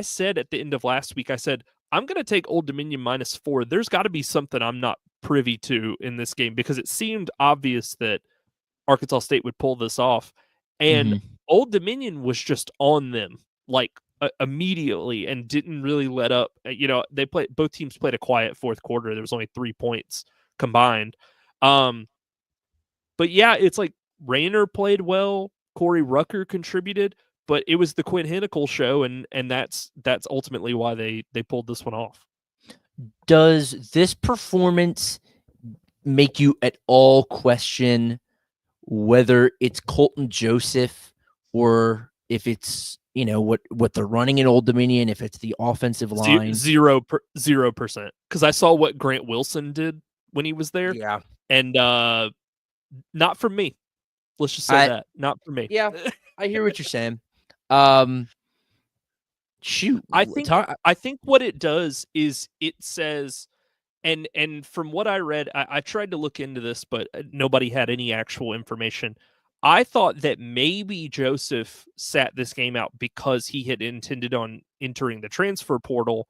said at the end of last week, I said, I'm going to take Old Dominion -4. There's got to be something I'm not privy to in this game, because it seemed obvious that Arkansas State would pull this off. And Old Dominion was just on them like immediately and didn't really let up. Both teams played a quiet fourth quarter. There was only 3 points combined. But yeah, it's like Rayner played well. Corey Rucker contributed, but it was the Quinn Hinicle show, and that's ultimately why they pulled this one off. Does this performance make you at all question whether it's Colton Joseph or if it's what they're running in Old Dominion, if it's the offensive line? 0%, because I saw what Grant Wilson did when he was there. Yeah, and not for me. Let's just say that not for me. Yeah, I hear what you're saying. Shoot, I think what it does is it says, and from what I read, I tried to look into this, but nobody had any actual information. I thought that maybe Joseph sat this game out because he had intended on entering the transfer portal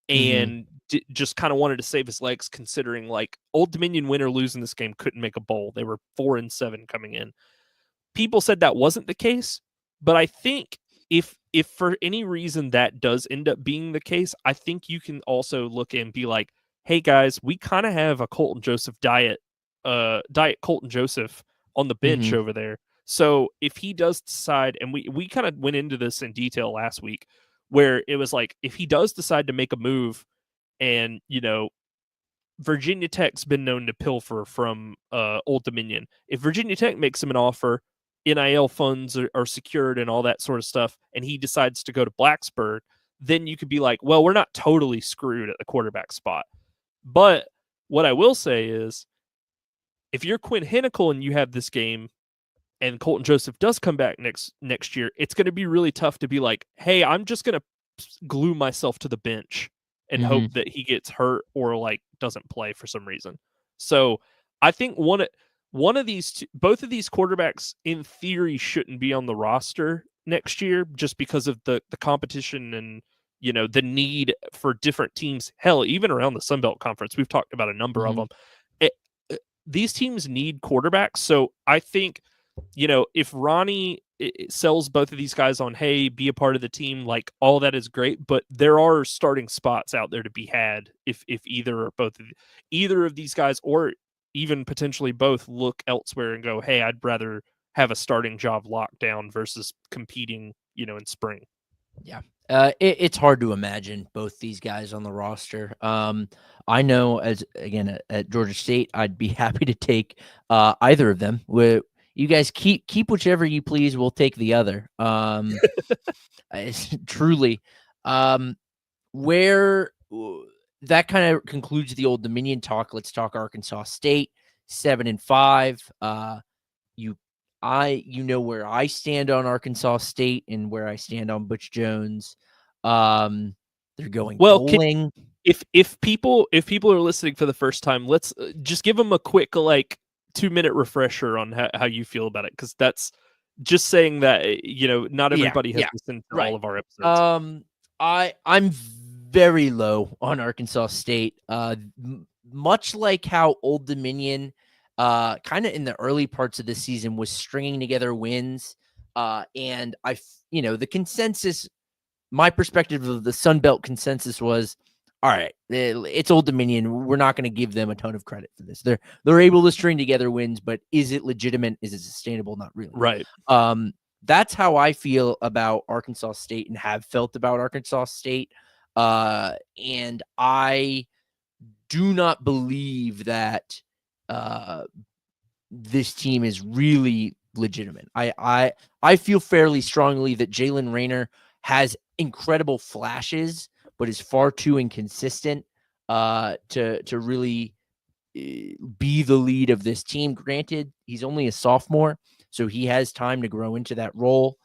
and just kind of wanted to save his legs, considering like Old Dominion, win or lose in this game, couldn't make a bowl. They were 4-7 coming in. People said that wasn't the case, but I think if for any reason that does end up being the case, I think you can also look and be like, hey guys, we kind of have a Colton Joseph diet Colton Joseph on the bench over there. So if he does decide, and we kind of went into this in detail last week, where it was like, if he does decide to make a move, and Virginia Tech's been known to pilfer from Old Dominion. If Virginia Tech makes him an offer, NIL funds are secured and all that sort of stuff, and he decides to go to Blacksburg, then you could be like, well, we're not totally screwed at the quarterback spot. But what I will say is, if you're Quinn Hinicle and you have this game and Colton Joseph does come back next year, it's going to be really tough to be like, hey, I'm just going to glue myself to the bench and hope that he gets hurt or like doesn't play for some reason. So I think both of these quarterbacks in theory shouldn't be on the roster next year, just because of the competition and the need for different teams. Hell, even around the Sun Belt Conference, we've talked about a number of them. These teams need quarterbacks. So I think if Ronnie sells both of these guys on, hey, be a part of the team, like all that is great, but there are starting spots out there to be had if either of these guys, or even potentially both, look elsewhere and go, hey, I'd rather have a starting job locked down versus competing in spring. Yeah. It's hard to imagine both these guys on the roster. I know as again at Georgia State, I'd be happy to take either of them. You guys keep whichever you please. We'll take the other. Truly, um, where that kind of concludes the Old Dominion talk. Let's talk Arkansas State, 7-5. You you know where I stand on Arkansas State and where I stand on Butch Jones. They're going Well, bowling. if people are listening for the first time, let's just give them a quick 2-minute refresher on how you feel about it, because that's just saying that not Yeah, everybody has yeah, listened to all right. of our episodes. I'm very low on Arkansas State. Much like how Old Dominion, kind of in the early parts of the season was stringing together wins. And the consensus, my perspective of the Sun Belt consensus was, all right, it's Old Dominion. We're not going to give them a ton of credit for this. They're able to string together wins, but is it legitimate? Is it sustainable? Not really. Right. That's how I feel about Arkansas State and have felt about Arkansas State. And I do not believe that this team is really legitimate. I feel fairly strongly that Jalen Rayner has incredible flashes, but is far too inconsistent to really be the lead of this team. Granted, he's only a sophomore, so he has time to grow into that role.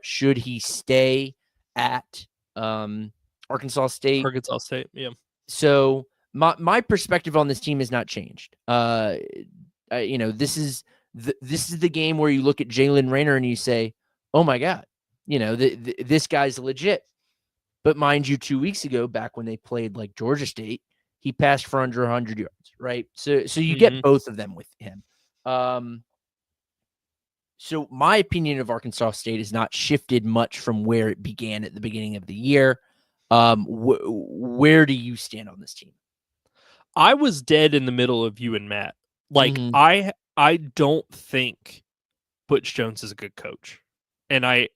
Should he stay at Arkansas State? Arkansas State, yeah. So my perspective on this team has not changed. This is the game where you look at Jalen Rayner and you say, "Oh my God, this guy's legit." But mind you, 2 weeks ago, back when they played like Georgia State, he passed for under 100 yards, right? So you get both of them with him. So my opinion of Arkansas State has not shifted much from where it began at the beginning of the year. Where do you stand on this team? I was dead in the middle of you and Matt. Like, I don't think Butch Jones is a good coach, and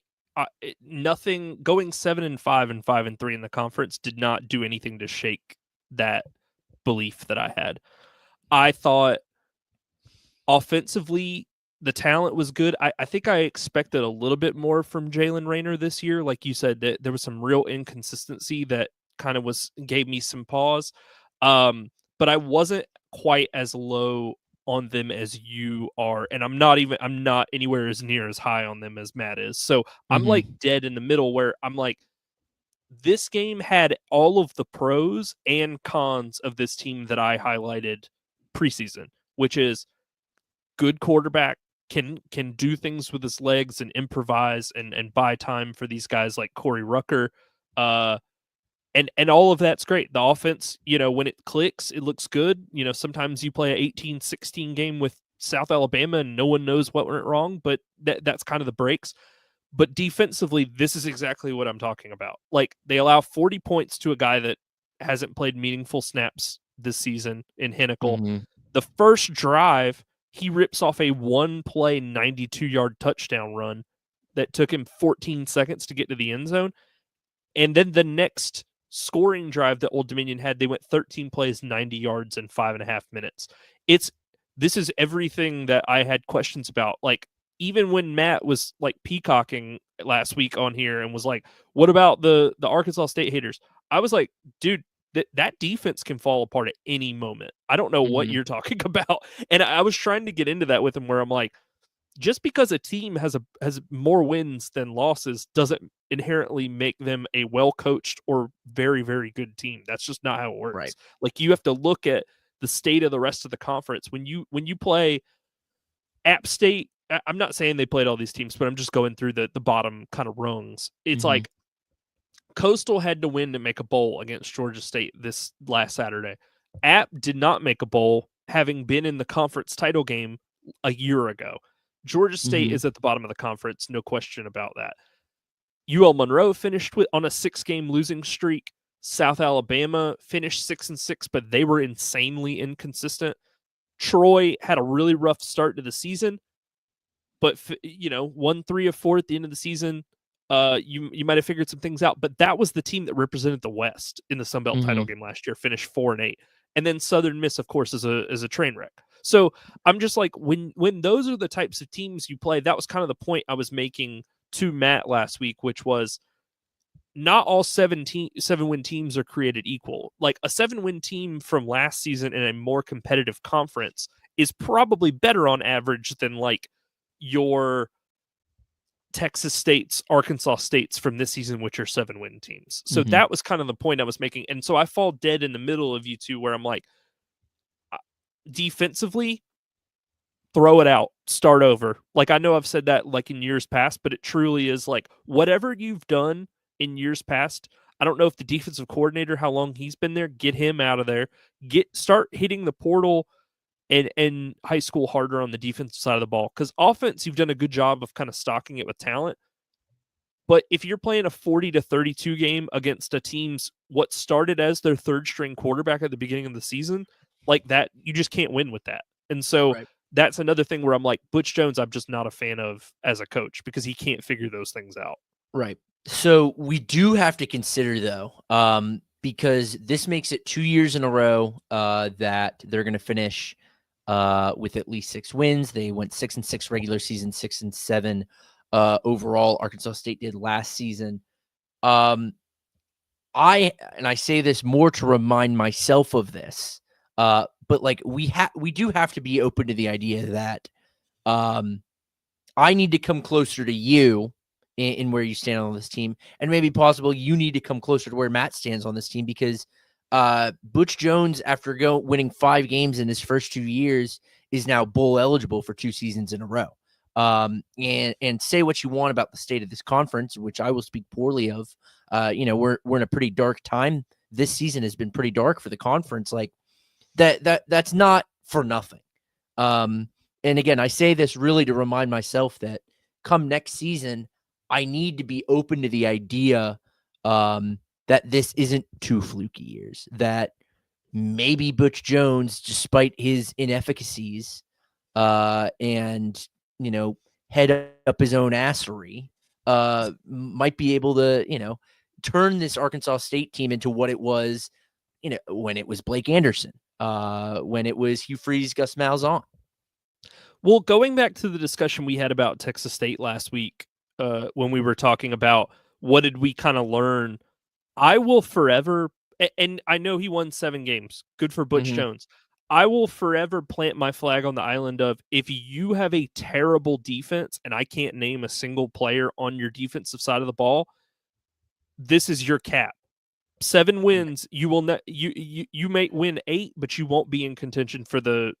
nothing going 7-5 and 5-3 in the conference did not do anything to shake that belief that I had. I thought offensively the talent was good. I think I expected a little bit more from Jalen Rayner this year. Like you said, that there was some real inconsistency that kind of gave me some pause. But I wasn't quite as low on them as you are, and I'm not anywhere as near as high on them as Matt is. So I'm like dead in the middle, where I'm like, this game had all of the pros and cons of this team that I highlighted preseason, which is good quarterback, can do things with his legs and improvise and buy time for these guys like Corey Rucker. And all of that's great. The offense, when it clicks, it looks good. Sometimes you play a 18-16 game with South Alabama and no one knows what went wrong, but that's kind of the breaks. But defensively, this is exactly what I'm talking about. Like, they allow 40 points to a guy that hasn't played meaningful snaps this season in Hinnkel. The first drive, he rips off a one-play 92-yard touchdown run that took him 14 seconds to get to the end zone. And then the next scoring drive that Old Dominion had, they went 13 plays, 90 yards in 5.5 minutes. This is everything that I had questions about. Like, even when Matt was like peacocking last week on here and was like, what about the Arkansas State haters? I was like, dude, that defense can fall apart at any moment. I don't know what you're talking about. And I was trying to get into that with him, where I'm like, just because a team has more wins than losses doesn't inherently make them a well-coached or very, very good team. That's just not how it works. Right. Like, you have to look at the state of the rest of the conference. When you play App State, I'm not saying they played all these teams, but I'm just going through the bottom kind of rungs. It's like Coastal had to win to make a bowl against Georgia State this last Saturday. App did not make a bowl, having been in the conference title game a year ago. Georgia State is at the bottom of the conference, no question about that. UL Monroe finished on a 6-game losing streak. South Alabama finished 6-6, but they were insanely inconsistent. Troy had a really rough start to the season, but won 3 of 4 at the end of the season. you might have figured some things out, but that was the team that represented the West in the Sun Belt title game last year, finished 4-8. And then Southern Miss, of course, is a train wreck. So I'm just like, when those are the types of teams you play, that was kind of the point I was making to Matt last week, which was not all 7-win teams are created equal. Like a 7-win team from last season in a more competitive conference is probably better on average than like your Texas States, Arkansas States from this season, which are 7-win teams. So that was kind of the point I was making. And so I fall dead in the middle of you two where I'm like, defensively, throw it out, start over. Like I know I've said that like in years past, but it truly is like whatever you've done in years past. I don't know if the defensive coordinator, how long he's been there, get him out of there, start hitting the portal and high school harder on the defensive side of the ball. Because offense, you've done a good job of kind of stocking it with talent. But if you're playing a 40-32 game against a team's what started as their third string quarterback at the beginning of the season, like that, you just can't win with that. And so that's another thing where I'm like, Butch Jones, I'm just not a fan of as a coach because he can't figure those things out. Right. So we do have to consider though, because this makes it 2 years in a row that they're going to finish with at least 6 wins. They went 6-6 regular season, 6-7 overall. Arkansas State did last season. I say this more to remind myself of this, but like we do have to be open to the idea that I need to come closer to you in where you stand on this team, and maybe possible you need to come closer to where Matt stands on this team, because Butch Jones, after winning 5 games in his first 2 years, is now bowl eligible for 2 seasons in a row. And say what you want about the state of this conference, which I will speak poorly of. We're in a pretty dark time. This season has been pretty dark for the conference. Like that's not for nothing. And again, I say this really to remind myself that come next season, I need to be open to the idea that this isn't 2 fluky years, that maybe Butch Jones, despite his inefficacies and, head up his own assery, might be able to, turn this Arkansas State team into what it was, when it was Blake Anderson, when it was Hugh Freeze, Gus Malzahn. Well, going back to the discussion we had about Texas State last week, when we were talking about what did we kind of learn, I will forever, and I know he won 7 games. Good for Butch Jones. I will forever plant my flag on the island of, if you have a terrible defense and I can't name a single player on your defensive side of the ball, this is your cap. 7 wins, you will not. You may win 8, but you won't be in contention for the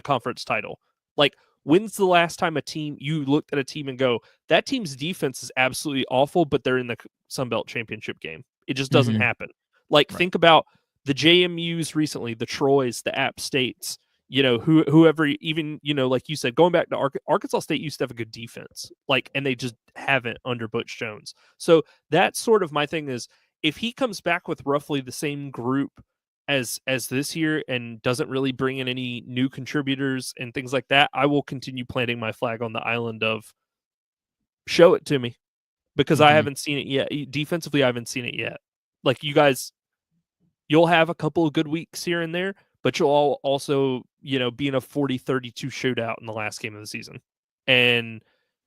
conference title. Like, when's the last time you looked at a team and go, that team's defense is absolutely awful, but they're in the Sun Belt championship game? It just doesn't happen. Like, think about the JMUs recently, the Troys, the App States, whoever, even, like you said, going back to Arkansas State used to have a good defense, like, and they just haven't under Butch Jones. So that's sort of my thing is, if he comes back with roughly the same group as this year and doesn't really bring in any new contributors and things like that, I will continue planting my flag on the island of, show it to me, because I haven't seen it yet. Defensively, I haven't seen it yet. Like, you guys, you'll have a couple of good weeks here and there, but you'll all also, be in a 40-32 shootout in the last game of the season. And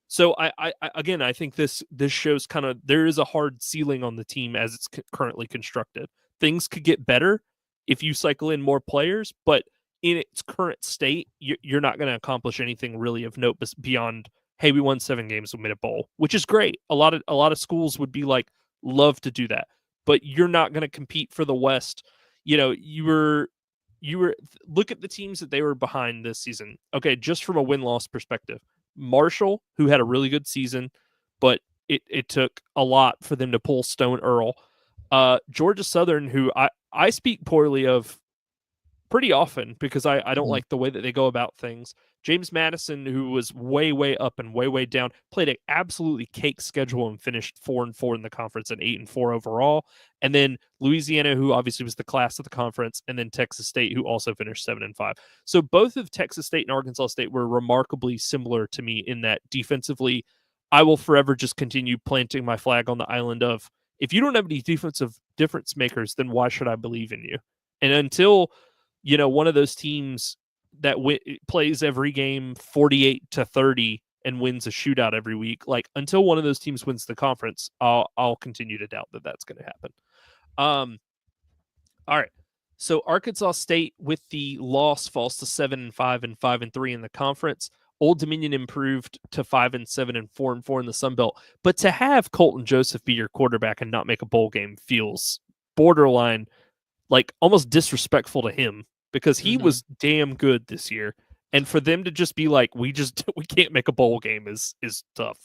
so I think this shows kind of, there is a hard ceiling on the team as it's currently constructed. Things could get better if you cycle in more players, but in its current state, you're not going to accomplish anything really of note beyond, hey, we won 7 games, we made a bowl, which is great. A lot of schools would be like, love to do that, but you're not going to compete for the West. You were look at the teams that they were behind this season. Okay, just from a win-loss perspective, Marshall, who had a really good season, but it took a lot for them to pull Stone Earl. Georgia Southern, who I speak poorly of pretty often because I don't like the way that they go about things. James Madison, who was way, way up and way, way down, played an absolutely cake schedule and finished 4-4 in the conference and 8-4 overall. And then Louisiana, who obviously was the class of the conference, and then Texas State, who also finished 7-5. So both of Texas State and Arkansas State were remarkably similar to me in that defensively, I will forever just continue planting my flag on the island of, if you don't have any defensive difference makers, then why should I believe in you? And until, one of those teams that plays every game 48-30 and wins a shootout every week, like until one of those teams wins the conference, I'll continue to doubt that that's going to happen. All right. So Arkansas State with the loss falls to 7-5 and 5-3 in the conference. Old Dominion improved to 5-7 and 4-4 in the Sun Belt. But to have Colton Joseph be your quarterback and not make a bowl game feels borderline, like almost disrespectful to him, because he was damn good this year. And for them to just be like, we can't make a bowl game is tough.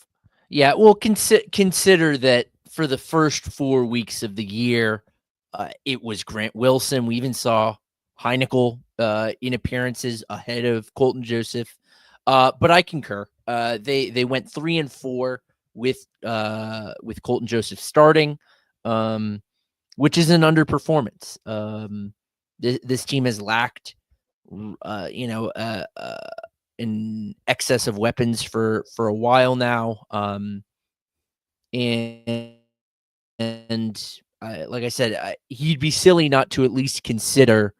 Yeah, well, consider that for the first 4 weeks of the year, it was Grant Wilson. We even saw Heinickel in appearances ahead of Colton Joseph. But I concur. They went 3-4 with Colton Joseph starting, which is an underperformance. This team has lacked, in excess of weapons for a while now. Like I said, he'd be silly not to at least consider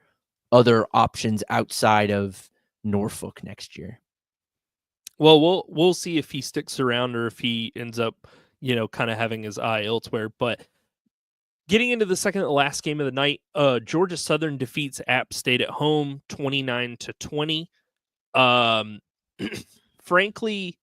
other options outside of Norfolk next year. Well, we'll see if he sticks around or if he ends up, kind of having his eye elsewhere. But getting into the second to last game of the night, Georgia Southern defeats App State at home 29-20. Frankly,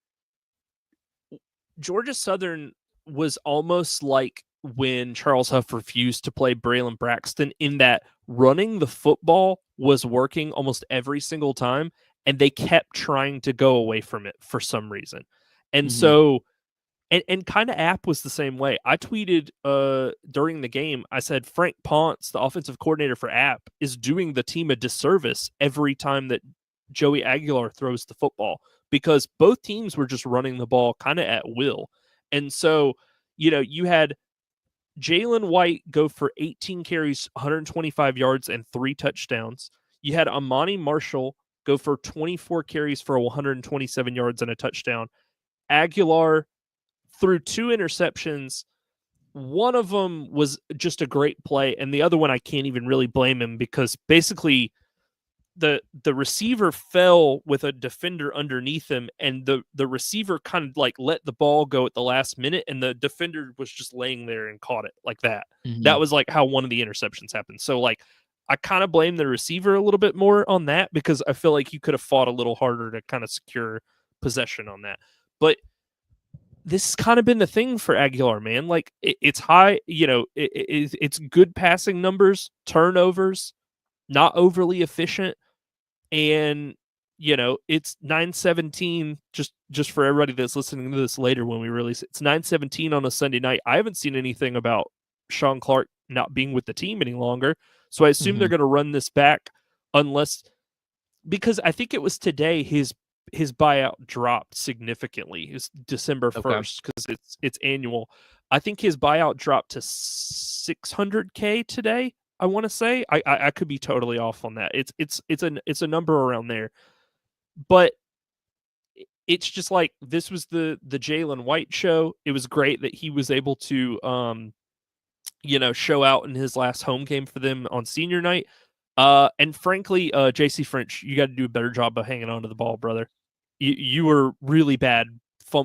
Georgia Southern was almost like when Charles Huff refused to play Braylon Braxton, in that running the football was working almost every single time, and they kept trying to go away from it for some reason. And so, and kind of App was the same way. I tweeted during the game, I said, Frank Ponce, the offensive coordinator for App, is doing the team a disservice every time that Joey Aguilar throws the football, because both teams were just running the ball kind of at will. And so, you had Jalen White go for 18 carries, 125 yards, and 3 touchdowns. You had Amani Marshall go for 24 carries for 127 yards and a touchdown. Aguilar threw 2 interceptions. One of them was just a great play, and the other one I can't even really blame him, because basically the receiver fell with a defender underneath him, and the receiver kind of like let the ball go at the last minute, and the defender was just laying there and caught it like that. That was like how one of the interceptions happened. So like, I kind of blame the receiver a little bit more on that, because I feel like he could have fought a little harder to kind of secure possession on that. But this has kind of been the thing for Aguilar, man. Like it's high, it's good passing numbers, turnovers, not overly efficient. And it's 9:17, just for everybody that's listening to this later when we release it. It's 9:17 on a Sunday night. I haven't seen anything about Sean Clark not being with the team any longer, so I assume they're going to run this back, because I think it was today his buyout dropped significantly. It's December 1st, because it's annual. I think his buyout dropped to $600K today, I want to say. I could be totally off on that. It's a number around there, but it's just like, this was the Jalen White show. It was great that he was able to show out in his last home game for them on senior night. And frankly, JC French, you got to do a better job of hanging on to the ball, brother. You were really bad.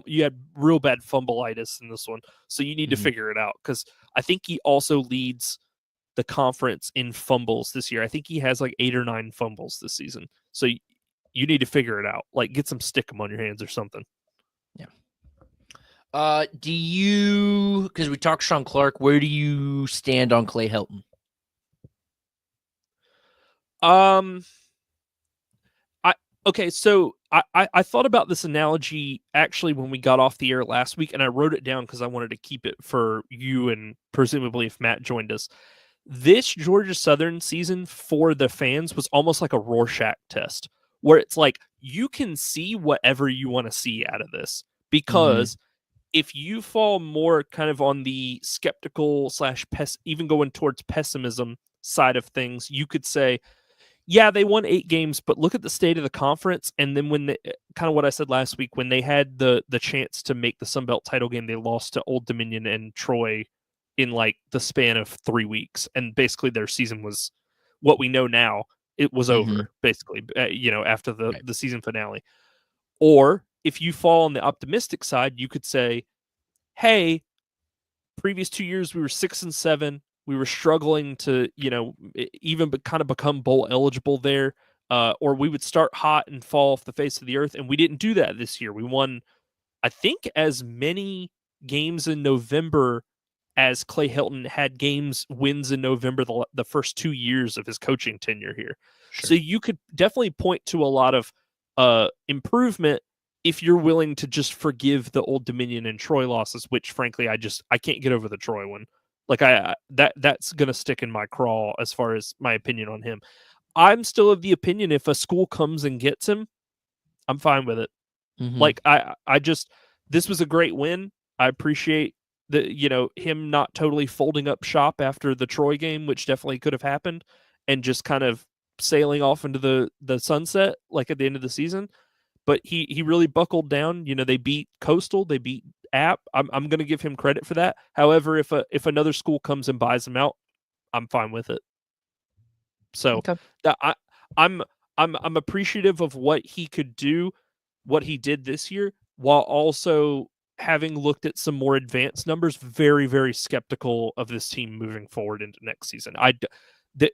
You had real bad fumbleitis in this one, so you need to figure it out, because I think he also leads the conference in fumbles this year. I think he has like 8 or 9 fumbles this season. So you need to figure it out. Like, get some stickum on your hands or something. Yeah. Because we talked Sean Clark, where do you stand on Clay Helton? So I thought about this analogy actually when we got off the air last week, and I wrote it down because I wanted to keep it for you and presumably if Matt joined us. This Georgia Southern season for the fans was almost like a Rorschach test, where it's like, you can see whatever you want to see out of this, because if you fall more kind of on the skeptical / even going towards pessimism side of things, you could say, Yeah, they won 8 games, but look at the state of the conference. And then when kind of what I said last week, when they had the chance to make the Sun Belt title game, they lost to Old Dominion and Troy in like the span of 3 weeks, and basically their season was what we know now. It was Mm-hmm. over basically, after the Right. the season finale. Or if you fall on the optimistic side, you could say, "Hey, previous 2 years we were 6-7. We were struggling to, even kind of become bowl eligible there, or we would start hot and fall off the face of the earth. And we didn't do that this year. We won, I think, as many games in November as Clay Helton had wins in November the first 2 years of his coaching tenure here. So Sure. you could definitely point to a lot of improvement if you're willing to just forgive the Old Dominion and Troy losses, which frankly I can't get over the Troy one. Like that's gonna stick in my craw as far as my opinion on him. I'm still of the opinion if a school comes and gets him, I'm fine with it. Mm-hmm. Like I just this was a great win. I appreciate him not totally folding up shop after the Troy game, which definitely could have happened, and just kind of sailing off into the sunset like at the end of the season. But he really buckled down. They beat Coastal, they beat App. I'm going to give him credit for that. However, if another school comes and buys him out, I'm fine with it. So Okay. that I'm I'm appreciative of what he could do, what he did this year, while also having looked at some more advanced numbers, very, very skeptical of this team moving forward into next season.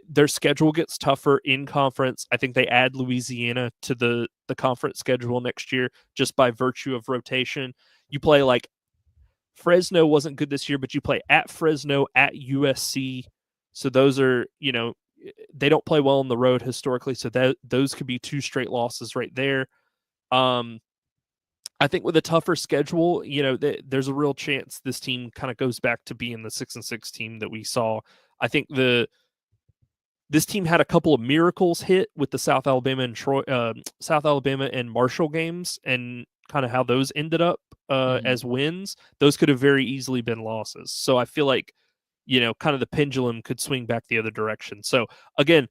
Their schedule gets tougher in conference. I think they add Louisiana to the conference schedule next year just by virtue of rotation. You play like Fresno wasn't good this year, but you play at Fresno, at USC. So those are, they don't play well on the road historically. So those could be 2 straight losses right there. Um, I think with a tougher schedule, there's a real chance this team kind of goes back to being the 6-6 team that we saw. I think this team had a couple of miracles hit with the South Alabama and Marshall games, and kind of how those ended up Mm-hmm. as wins. Those could have very easily been losses. So I feel like kind of the pendulum could swing back the other direction. So again,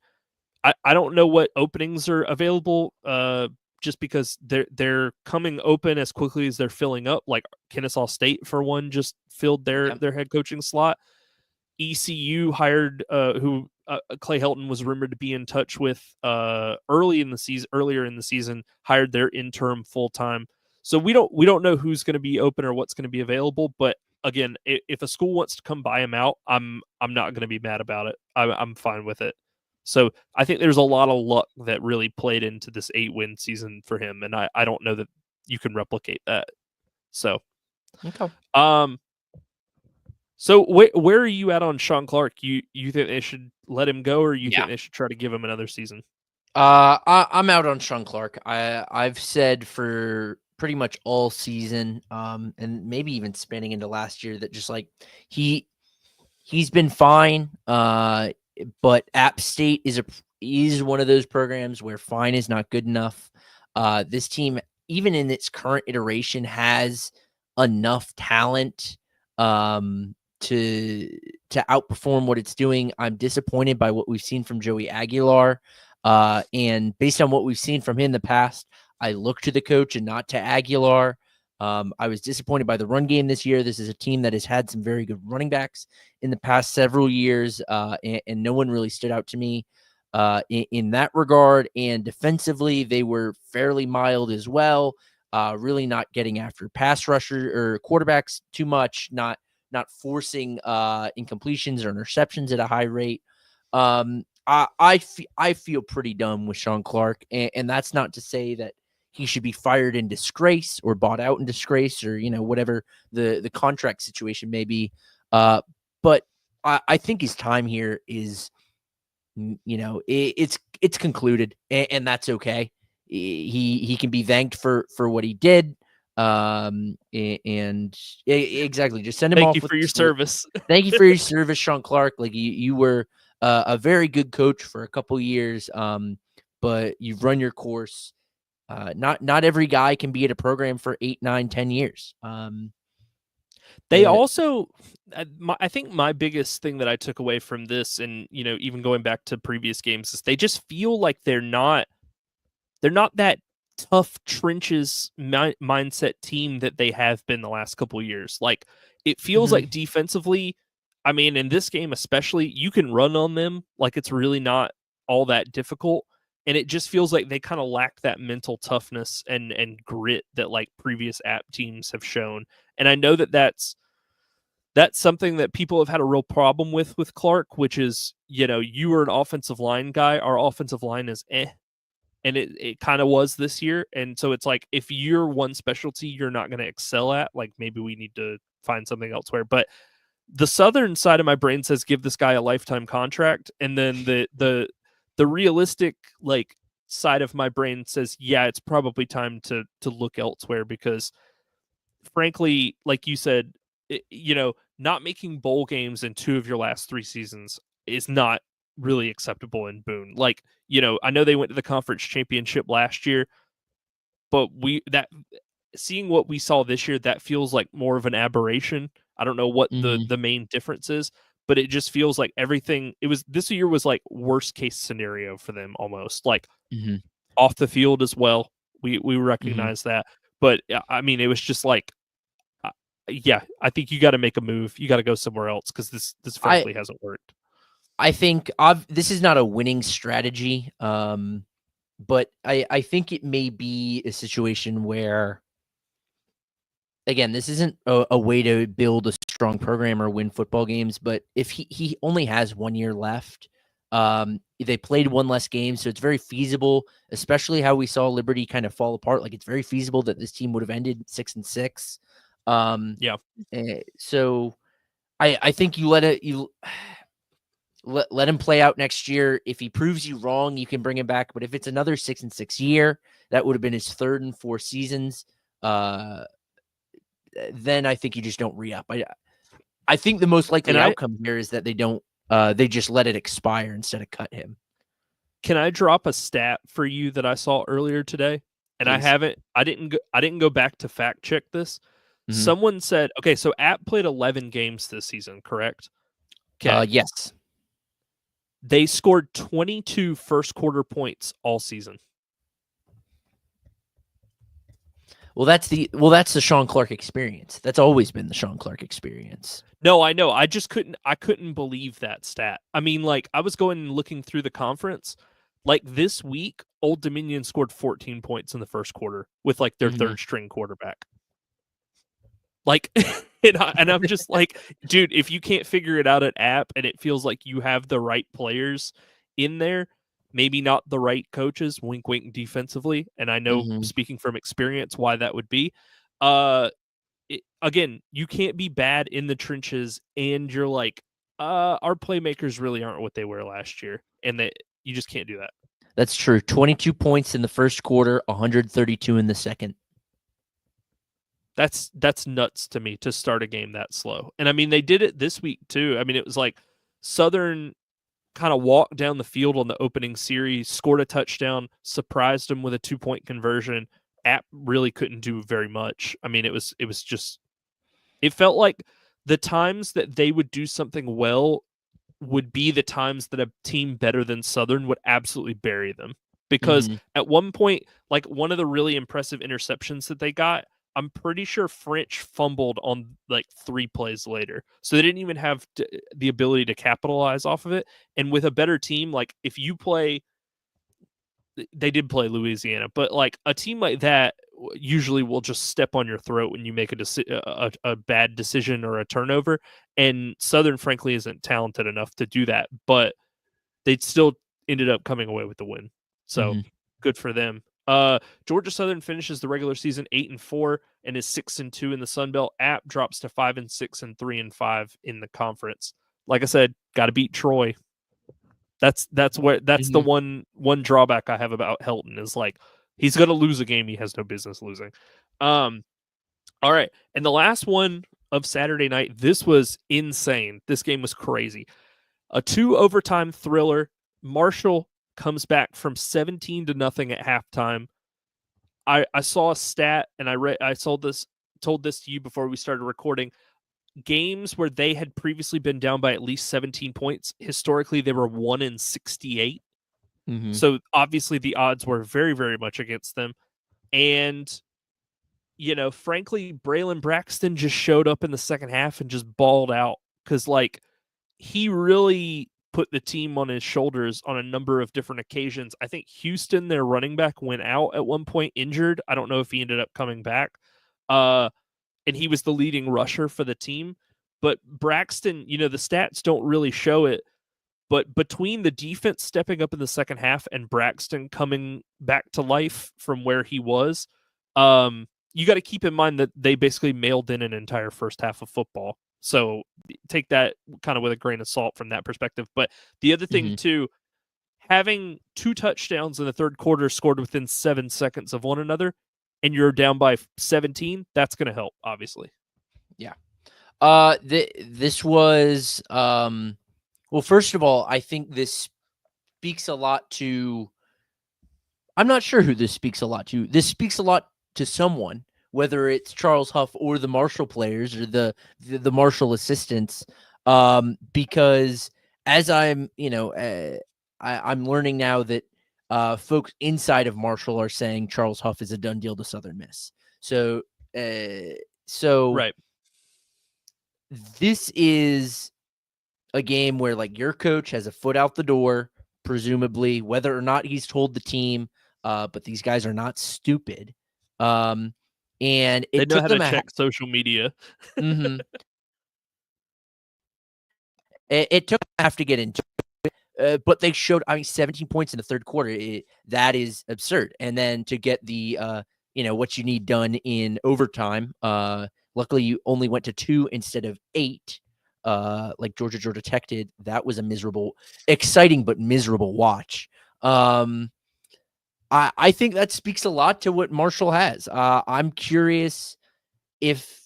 I don't know what openings are available. Just because they're coming open as quickly as they're filling up. Like Kennesaw State, for one, just filled Yeah. their head coaching slot. ECU hired who Clay Helton was rumored to be in touch with earlier in the season, hired their interim full time. So we don't know who's going to be open or what's going to be available. But again, if a school wants to come buy him out, I'm not going to be mad about it. I'm fine with it. So I think there's a lot of luck that really played into this 8-win season for him, and I don't know that you can replicate that. So, Okay. um, so where are you at on Sean Clark? You think they should let him go, or you Yeah. think they should try to give him another season? I'm out on Sean Clark. I've said for pretty much all season, and maybe even spanning into last year that just like he's been fine. But App State is one of those programs where fine is not good enough. This team, even in its current iteration, has enough talent to outperform what it's doing. I'm disappointed by what we've seen from Joey Aguilar. And based on what we've seen from him in the past, I look to the coach and not to Aguilar. I was disappointed by the run game this year. This is a team that has had some very good running backs in the past several years, and no one really stood out to me in that regard. And defensively, they were fairly mild as well. Really not getting after pass rusher or quarterbacks too much, not forcing incompletions or interceptions at a high rate. I feel pretty dumb with Sean Clark, and that's not to say that he should be fired in disgrace or bought out in disgrace, or whatever the contract situation may be. But I think his time here is, it's concluded, and that's okay. He can be thanked for what he did. And exactly, just send him Thank off you with for your service. thank you for your service, Sean Clark. Like you were a very good coach for a couple years, but you've run your course. Not every guy can be at a program for 8, 9, 10 years. They also, I think my biggest thing that I took away from this, and even going back to previous games, is they just feel like they're not that tough trenches mindset team that they have been the last couple of years. Like it feels like defensively, I mean, in this game especially, you can run on them like it's really not all that difficult. And it just feels like they kind of lack that mental toughness and grit that like previous app teams have shown. And I know that that's something that people have had a real problem with Clark, which is, you were an offensive line guy. Our offensive line is and it kind of was this year. And so it's like, if you're one specialty you're not going to excel at, like maybe we need to find something elsewhere. But the Southern side of my brain says give this guy a lifetime contract, and then the realistic like side of my brain says, yeah, it's probably time to look elsewhere, because frankly, like you said, not making bowl games in 2 of your last 3 seasons is not really acceptable in Boone. Like, I know they went to the conference championship last year, but seeing what we saw this year, that feels like more of an aberration. I don't know what the main difference is, but it just feels like this year was like worst case scenario for them almost. Like off the field as well. We recognize that. But I mean, it was just like, yeah, I think you got to make a move. You got to go somewhere else, because this frankly hasn't worked. I think this is not a winning strategy, but I think it may be a situation where, again, this isn't a way to build a strong program or win football games, but if he only has 1 year left, they played one less game, so it's very feasible, especially how we saw Liberty kind of fall apart. Like, it's very feasible that this team would have ended 6-6. So I think you let him play out next year. If he proves you wrong, you can bring him back. But if it's another 6-6 year, that would have been his 3rd and 4th seasons. Then I think you just don't re-up. I think the most likely outcome here is that they don't. They just let it expire instead of cut him. Can I drop a stat for you that I saw earlier today? And Please. I didn't go back to fact check this. Someone said, okay, so App played 11 games this season, correct? Okay. Yes. They scored 22 first quarter points all season. Well, that's the Sean Clark experience. That's always been the Sean Clark experience. No, I know. I just couldn't believe that stat. I mean, like, I was going and looking through the conference. Like, this week, Old Dominion scored 14 points in the first quarter with like their 3rd string quarterback. Like, and I'm just like, dude, if you can't figure it out at App and it feels like you have the right players in there, maybe not the right coaches, wink, wink, defensively. And I know, speaking from experience, why that would be. Again, you can't be bad in the trenches, and you're like, our playmakers really aren't what they were last year, and you just can't do that. That's true. 22 points in the first quarter, 132 in the second. That's nuts to me to start a game that slow. And I mean, they did it this week too. I mean, it was like Southern kind of walked down the field on the opening series, scored a touchdown, surprised them with a 2-point conversion. App really couldn't do very much. I mean, it was just, it felt like the times that they would do something well would be the times that a team better than Southern would absolutely bury them. Because at one point, like one of the really impressive interceptions that they got, I'm pretty sure French fumbled on like 3 plays later. So they didn't even have the ability to capitalize off of it. And with a better team, like if you play, they did play Louisiana, but like a team like that usually will just step on your throat when you make a bad decision or a turnover. And Southern, frankly, isn't talented enough to do that, but they still ended up coming away with the win. So good for them. Georgia Southern finishes the regular season 8-4 and is 6-2 in the Sun Belt. App drops to 5-6 and 3-5 in the conference. Like I said, got to beat Troy. That's the one drawback I have about Helton is like he's going to lose a game he has no business losing. All right, and the last one of Saturday night, this was insane. This game was crazy. A 2 overtime thriller. Marshall comes back from 17-0 at halftime. I saw a stat, and I told this to you before we started recording. games where they had previously been down by at least 17 points, historically they were 1-68. Mm-hmm. So obviously the odds were very, very much against them. And, frankly, Braylon Braxton just showed up in the second half and just balled out because, he really put the team on his shoulders on a number of different occasions. I think Houston, their running back, went out at one point injured. I don't know if he ended up coming back. And he was the leading rusher for the team. But Braxton, the stats don't really show it. But between the defense stepping up in the second half and Braxton coming back to life from where he was, you got to keep in mind that they basically mailed in an entire first half of football. So take that kind of with a grain of salt from that perspective. But the other thing, too, having 2 touchdowns in the third quarter scored within 7 seconds of one another, and you're down by 17, that's going to help, obviously. Yeah. This was, well, first of all, I think this speaks a lot to, I'm not sure who this speaks a lot to. This speaks a lot to someone, whether it's Charles Huff or the Marshall players or the Marshall assistants, because as I'm, I'm learning now that folks inside of Marshall are saying Charles Huff is a done deal to Southern Miss. So Right. This is a game where your coach has a foot out the door, presumably, whether or not he's told the team, but these guys are not stupid. And it they know took how them to check social media. Mm-hmm. It took them half to get into it, but they showed, 17 points in the third quarter. That is absurd. And then to get the, what you need done in overtime. Luckily, you only went to 2 instead of 8. Like Georgia Tech did. That was a exciting but miserable watch. I think that speaks a lot to what Marshall has. I'm curious if,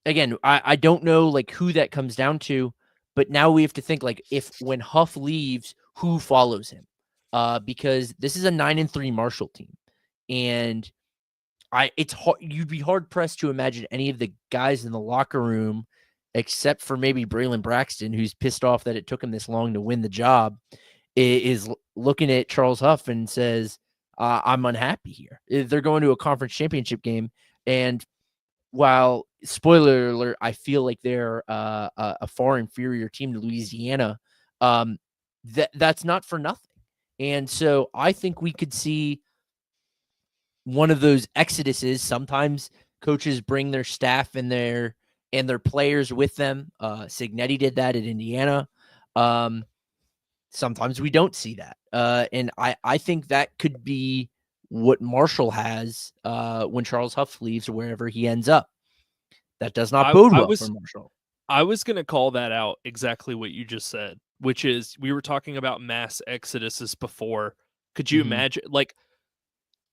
again, I don't know who that comes down to, but now we have to think if when Huff leaves, who follows him? Because this is a 9-3 Marshall team, and it's hard, you'd be hard pressed to imagine any of the guys in the locker room, except for maybe Braylon Braxton, who's pissed off that it took him this long to win the job, is looking at Charles Huff and says, I'm unhappy here. They're going to a conference championship game, and while, spoiler alert, I feel like they're a far inferior team to Louisiana, that's not for nothing. And so I think we could see one of those exoduses. Sometimes coaches bring their staff and their players with them. Signetti did that at Indiana. Sometimes we don't see that. And I think that could be what Marshall has when Charles Huff leaves or wherever he ends up. That does not bode well for Marshall. I was going to call that out exactly what you just said, which is we were talking about mass exoduses before. Could you imagine?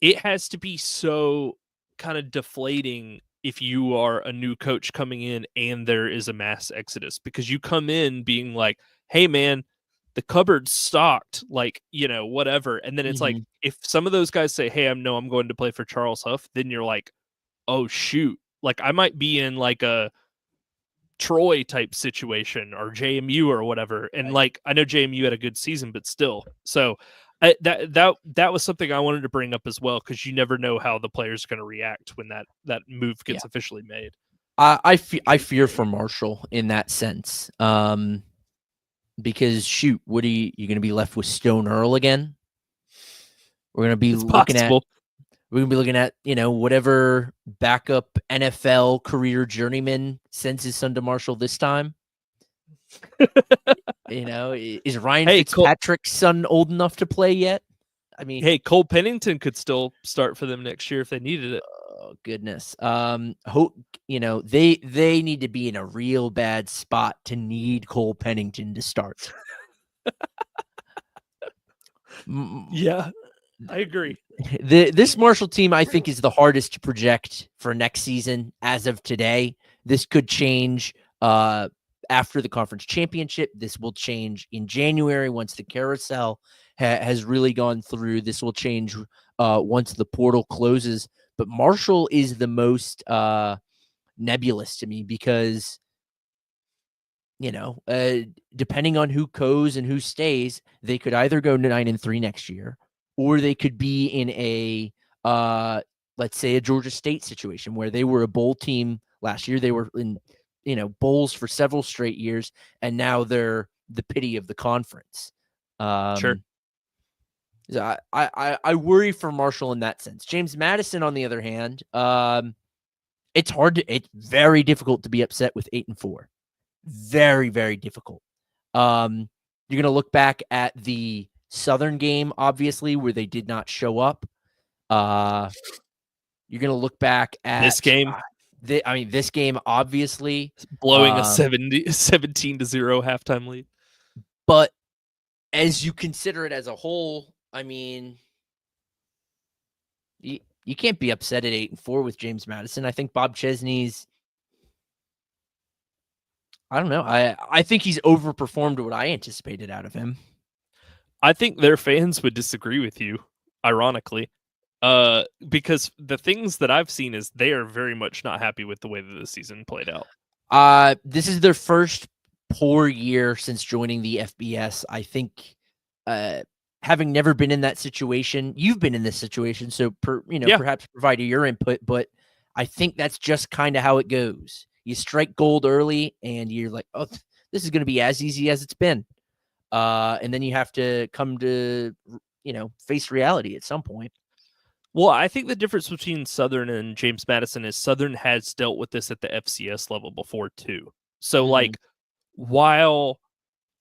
It has to be so kind of deflating if you are a new coach coming in and there is a mass exodus, because you come in being like, hey, man, the cupboard's stocked, whatever. And then it's like, if some of those guys say, hey, I'm going to play for Charles Huff, then you're like, oh, shoot. I might be in a Troy type situation or JMU or whatever. And I know JMU had a good season, but still. So that was something I wanted to bring up as well, because you never know how the player's going to react when that move gets officially made. I fear for Marshall in that sense. Because shoot, what are you going to be left with Stone Earl again? We're going to be looking at whatever backup NFL career journeyman sends his son to Marshall this time. Is Ryan Fitzpatrick's son old enough to play yet? Hey, Cole Pennington could still start for them next year if they needed it. Oh goodness. They need to be in a real bad spot to need Cole Pennington to start. Yeah, I agree. This Marshall team, I think, is the hardest to project for next season as of today. This could change after the conference championship. This will change in January once the carousel has really gone through. This will change once the portal closes. But Marshall is the most nebulous to me because, depending on who goes and who stays, they could either go 9-3 next year, or they could be in a, let's say, a Georgia State situation where they were a bowl team last year. They were in, bowls for several straight years, and now they're the pity of the conference. Sure. I worry for Marshall in that sense. James Madison, on the other hand, it's very difficult to be upset with 8-4. Very, very difficult. You're going to look back at the Southern game, obviously, where they did not show up. You're going to look back at This game, this game, obviously, blowing a 17-0 halftime lead. But as you consider it as a whole, I mean, you can't be upset at 8-4 with James Madison. I think Bob Chesney's, I don't know. I think he's overperformed what I anticipated out of him. I think their fans would disagree with you, ironically, because the things that I've seen is they are very much not happy with the way that the season played out. This is their first poor year since joining the FBS. I think, having never been in that situation, you've been in this situation, so perhaps provide your input. But I think that's just kind of how it goes. You strike gold early, and you're like, "Oh, this is going to be as easy as it's been," and then you have to come to, face reality at some point. Well, I think the difference between Southern and James Madison is Southern has dealt with this at the FCS level before too. So, while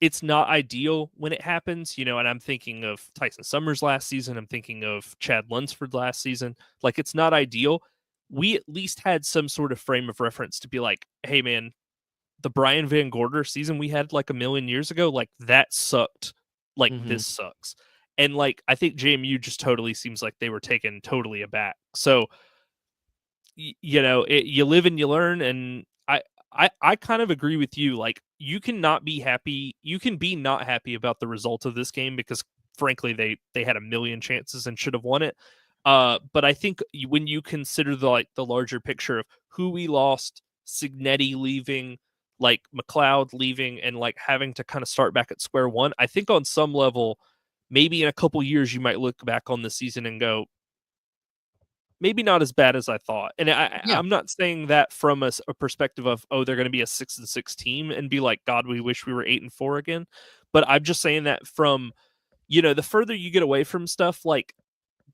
it's not ideal when it happens, and I'm thinking of Tyson Summers last season, I'm thinking of Chad Lunsford last season. It's not ideal. We at least had some sort of frame of reference to be like, hey, man, the Brian Van Gorder season we had a million years ago, that sucked. This sucks. And I think JMU just totally seems like they were taken totally aback. So, you live and you learn. And I kind of agree with you. You can not be happy. You can be not happy about the result of this game because, frankly, they had a million chances and should have won it. But I think when you consider the larger picture of who we lost, Signetti leaving, McLeod leaving, and having to kind of start back at square one, I think on some level, maybe in a couple years you might look back on the season and go, maybe not as bad as I thought. And I'm not saying that from a perspective of, oh, they're going to be a 6-6 team and be like, God, we wish we were 8-4 again. But I'm just saying that from, the further you get away from stuff,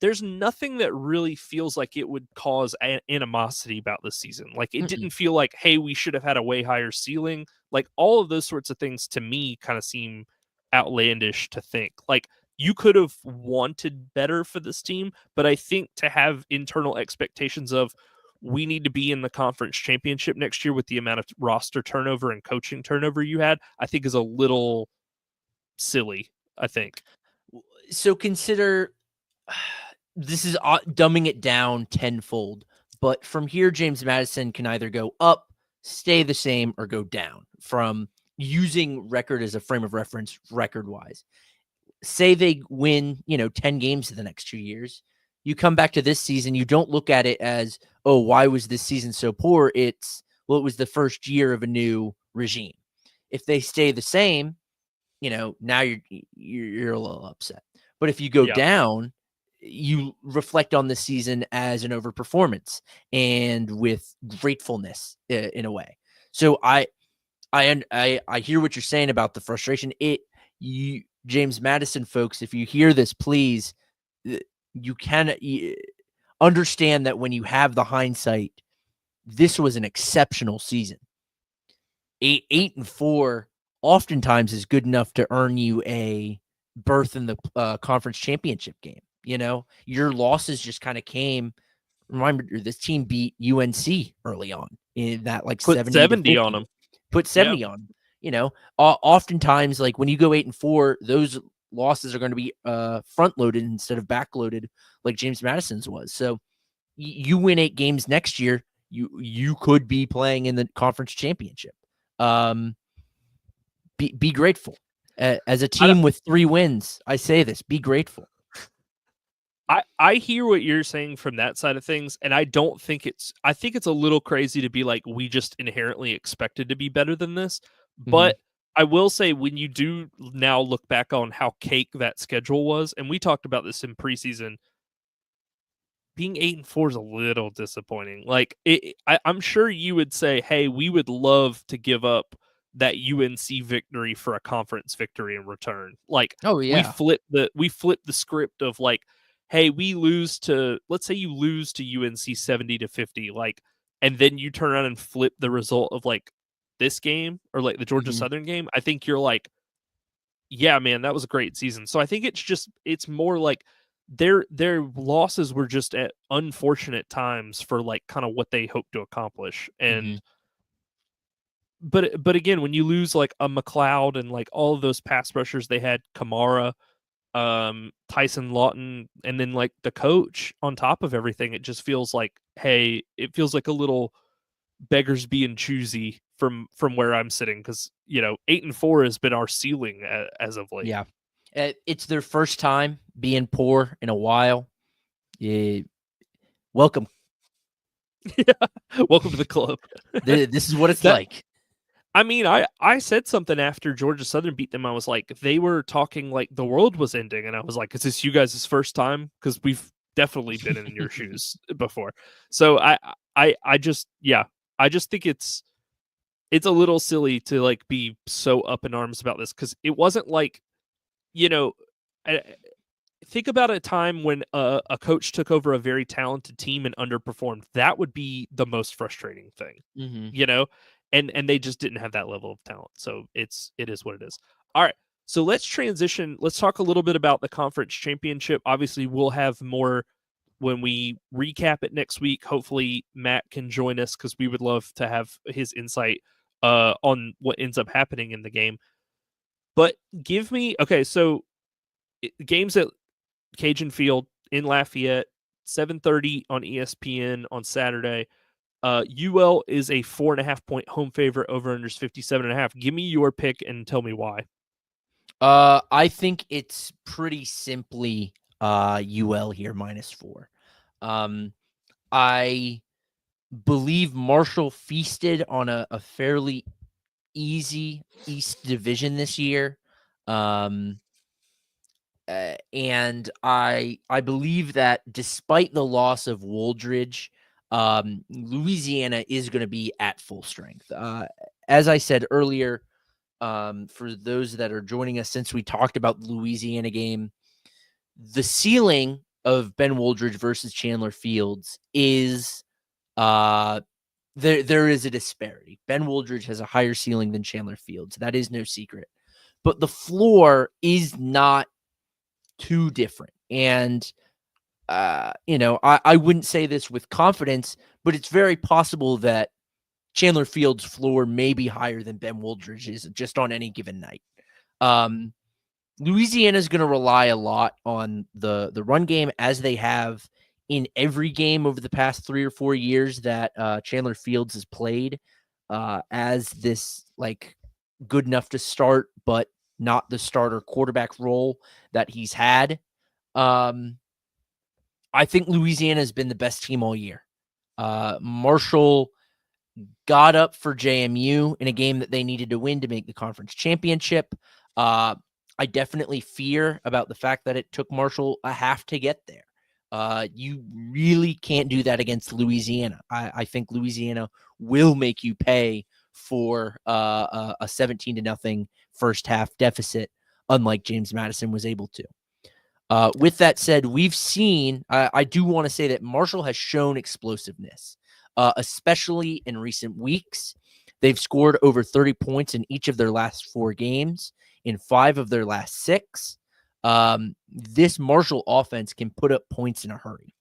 there's nothing that really feels like it would cause animosity about this season. It didn't feel like, hey, we should have had a way higher ceiling. All of those sorts of things to me kind of seem outlandish to think. You could have wanted better for this team, but I think to have internal expectations of we need to be in the conference championship next year with the amount of roster turnover and coaching turnover you had, I think is a little silly, I think. So consider this is dumbing it down tenfold, but from here, James Madison can either go up, stay the same, or go down from using record as a frame of reference record-wise. Say they win, 10 games in the next 2 years. You come back to this season, you don't look at it as, oh, why was this season so poor? It's, well, it was the first year of a new regime. If they stay the same, now you're a little upset. But if you go down, you reflect on the season as an overperformance and with gratefulness in a way. So I hear what you're saying about the frustration. James Madison folks, if you hear this, please, you can understand that when you have the hindsight, this was an exceptional season. 8-4 oftentimes is good enough to earn you a berth in the conference championship game. Your losses just kind of came. Remember, this team beat UNC early on in that put 70 on them. Put 70 on them. Oftentimes, when you go 8-4, those losses are going to be front loaded instead of back loaded, like James Madison's was. So you win 8 games next year, you could be playing in the conference championship. Be grateful. As a team with 3 wins, I say this: be grateful. I hear what you're saying from that side of things, and I don't think I think it's a little crazy to be like, we just inherently expected to be better than this. Mm-hmm. But I will say, when you do now look back on how cake that schedule was, and we talked about this in preseason, being 8-4 is a little disappointing. Like, I'm sure you would say, "Hey, we would love to give up that UNC victory for a conference victory in return." Like, Oh yeah. we flip the script of like, "Hey, we lose to, let's say you lose to UNC 70-50, like, and then you turn around and flip the result of like this game or like the Georgia Mm-hmm. Southern game." I think you're like, yeah, man, that was a great season. So I think it's more like their losses were just at unfortunate times for like kind of what they hoped to accomplish. Mm-hmm. And but again, when you lose like a McLeod and like all of those pass rushers they had, Kamara, Tyson Lawton, and then like the coach on top of everything, it just feels like, hey, it feels like a little beggars being choosy from where I'm sitting, because 8-4 has been our ceiling as of late. Yeah. It's their first time being poor in a while. Yeah. Welcome. Yeah. Welcome to the club. This is what it's That like. I mean, I said something after Georgia Southern beat them. I was like, they were talking like the world was ending, and I was like, is this you guys' first time? Because we've definitely been in your shoes before. So I just, yeah, I just think it's a little silly to like be so up in arms about this, because it wasn't like, you know, think about a time when a coach took over a very talented team and underperformed. That would be the most frustrating thing, Mm-hmm. you know? And they just didn't have that level of talent. So it is what it is. All right. So let's transition. Let's talk a little bit about the conference championship. Obviously, we'll have more when we recap it next week. Hopefully, Matt can join us, because we would love to have his insight on what ends up happening in the game. But give me, okay, so games at Cajun Field in Lafayette, 7:30 on ESPN on Saturday. UL is a 4.5 point home favorite. Over unders 57.5. Give me your pick and tell me why. I think it's pretty simply UL here -4. Um, I believe Marshall feasted on a fairly easy East Division this year. Um, and I believe that despite the loss of Wooldridge, Louisiana is going to be at full strength. As I said earlier, for those that are joining us since we talked about the Louisiana game, the ceiling of Ben Wooldridge versus Chandler Fields is there is a disparity. Ben Wooldridge has a higher ceiling than Chandler Fields. That is no secret. But the floor is not too different. And I wouldn't say this with confidence, but it's very possible that Chandler Fields' floor may be higher than Ben Wooldridge's just on any given night. Louisiana is going to rely a lot on the run game, as they have in every game over the past 3 or 4 years that Chandler Fields has played, as this like good enough to start, but not the starter quarterback role that he's had. I think Louisiana has been the best team all year. Marshall got up for JMU in a game that they needed to win to make the conference championship. I definitely fear about the fact that it took Marshall a half to get there. You really can't do that against Louisiana. I think Louisiana will make you pay for a 17-0 first half deficit, unlike James Madison was able to. With that said, we've seen, I do want to say that Marshall has shown explosiveness, especially in recent weeks. They've scored over 30 points in each of their last 4 games, in 5 of their last 6. This Marshall offense can put up points in a hurry.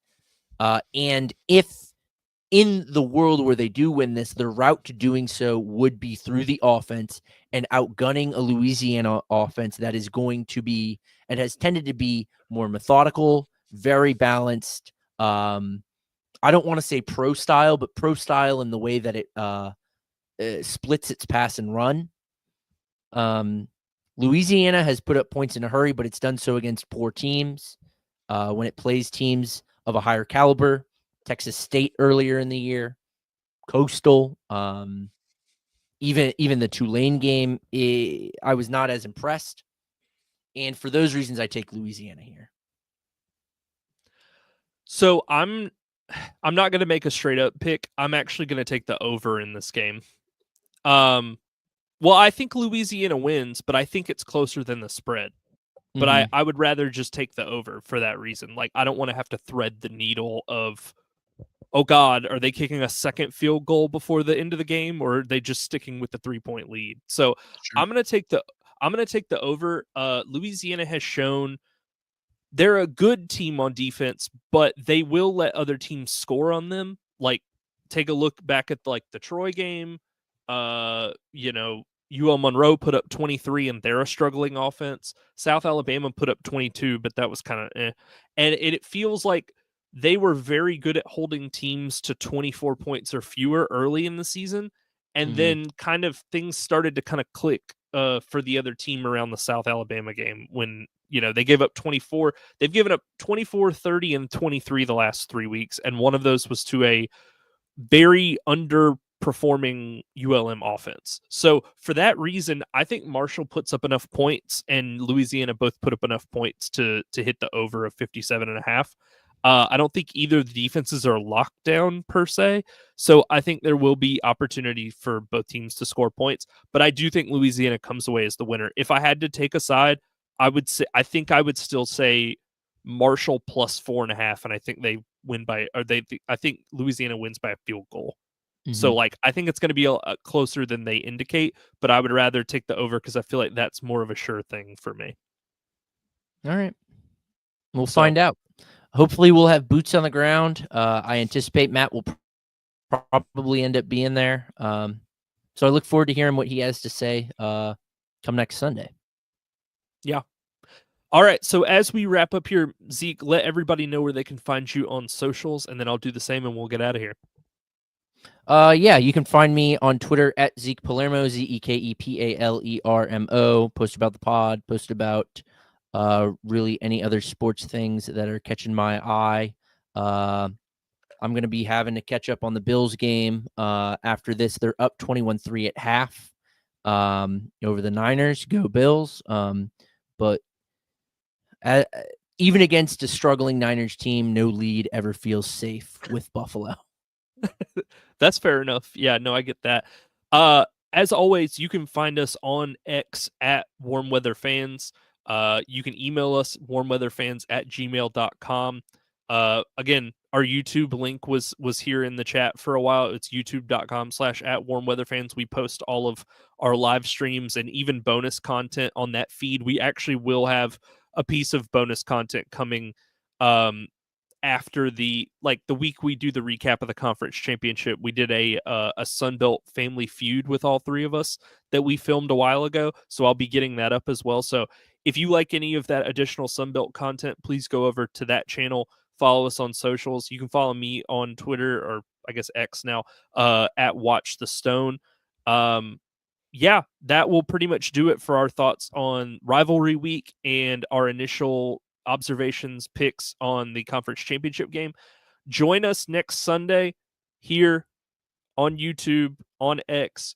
And if in the world where they do win this, the route to doing so would be through the offense and outgunning a Louisiana offense that is going to be and has tended to be more methodical, very balanced. I don't want to say pro style, but pro style in the way that it splits its pass and run. Louisiana has put up points in a hurry, but it's done so against poor teams. when it plays teams of a higher caliber. Texas State earlier in the year, Coastal, even the Tulane game, I was not as impressed. And for those reasons, I take Louisiana here. So I'm not going to make a straight up pick. I'm actually going to take the over in this game. Well, I think Louisiana wins, but I think it's closer than the spread. But I would rather just take the over for that reason. Like, I don't want to have to thread the needle of, oh God, are they kicking a second field goal before the end of the game, or are they just sticking with the 3-point lead? So Sure. I'm gonna take the over. Louisiana has shown they're a good team on defense, but they will let other teams score on them. Like, take a look back at like the Troy game. UL Monroe put up 23 and they're a struggling offense. South Alabama put up 22, but that was kind of And it feels like they were very good at holding teams to 24 points or fewer early in the season. And then kind of things started to kind of click for the other team around the South Alabama game when, they gave up 24. They've given up 24, 30, and 23 the last 3 weeks. And one of those was to a very underperforming ULM offense. So for that reason, I think Marshall puts up enough points and Louisiana both put up enough points to hit the over of 57.5. I don't think either of the defenses are locked down per se. So I think there will be opportunity for both teams to score points. But I do think Louisiana comes away as the winner. If I had to take a side, I would still say Marshall plus 4.5, and I think they win by, I think Louisiana wins by a field goal. So like, I think it's going to be a closer than they indicate, but I would rather take the over because I feel like that's more of a sure thing for me. All right. We'll find out. Hopefully we'll have boots on the ground. I anticipate Matt will probably end up being there. So I look forward to hearing what he has to say come next Sunday. Yeah. All right. So as we wrap up here, Zeke, let everybody know where they can find you on socials, and then I'll do the same and we'll get out of here. Yeah, you can find me on Twitter at Zeke Palermo, ZekePalermo. Post about the pod, post about really any other sports things that are catching my eye. I'm going to be having to catch up on the Bills game after this. They're up 21-3 at half over the Niners. Go Bills. But even against a struggling Niners team, no lead ever feels safe with Buffalo. That's fair enough. Yeah, no, I get that. As always, you can find us on X at Warm Weather Fans. You can email us warmweatherfans@gmail.com. Again, our YouTube link was here in the chat for a while. It's youtube.com/@warmweatherfans. We post all of our live streams and even bonus content on that feed. We actually will have a piece of bonus content coming after the week we do the recap of the conference championship. We did a Sunbelt family feud with all three of us that we filmed a while ago. So I'll be getting that up as well. So if you like any of that additional Sunbelt content, please go over to that channel. Follow us on socials. You can follow me on Twitter, or I guess X now, at Watch the Stone. Yeah, that will pretty much do it for our thoughts on rivalry week and our initial observations, picks on the conference championship game. Join us next Sunday here on YouTube, on X.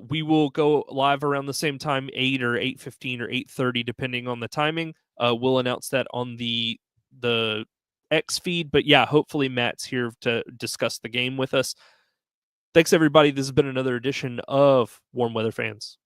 We will go live around the same time, 8 or 8:15 or 8:30, depending on the timing. We'll announce that on the X feed. But yeah, hopefully Matt's here to discuss the game with us. Thanks, everybody. This has been another edition of Warm Weather Fans.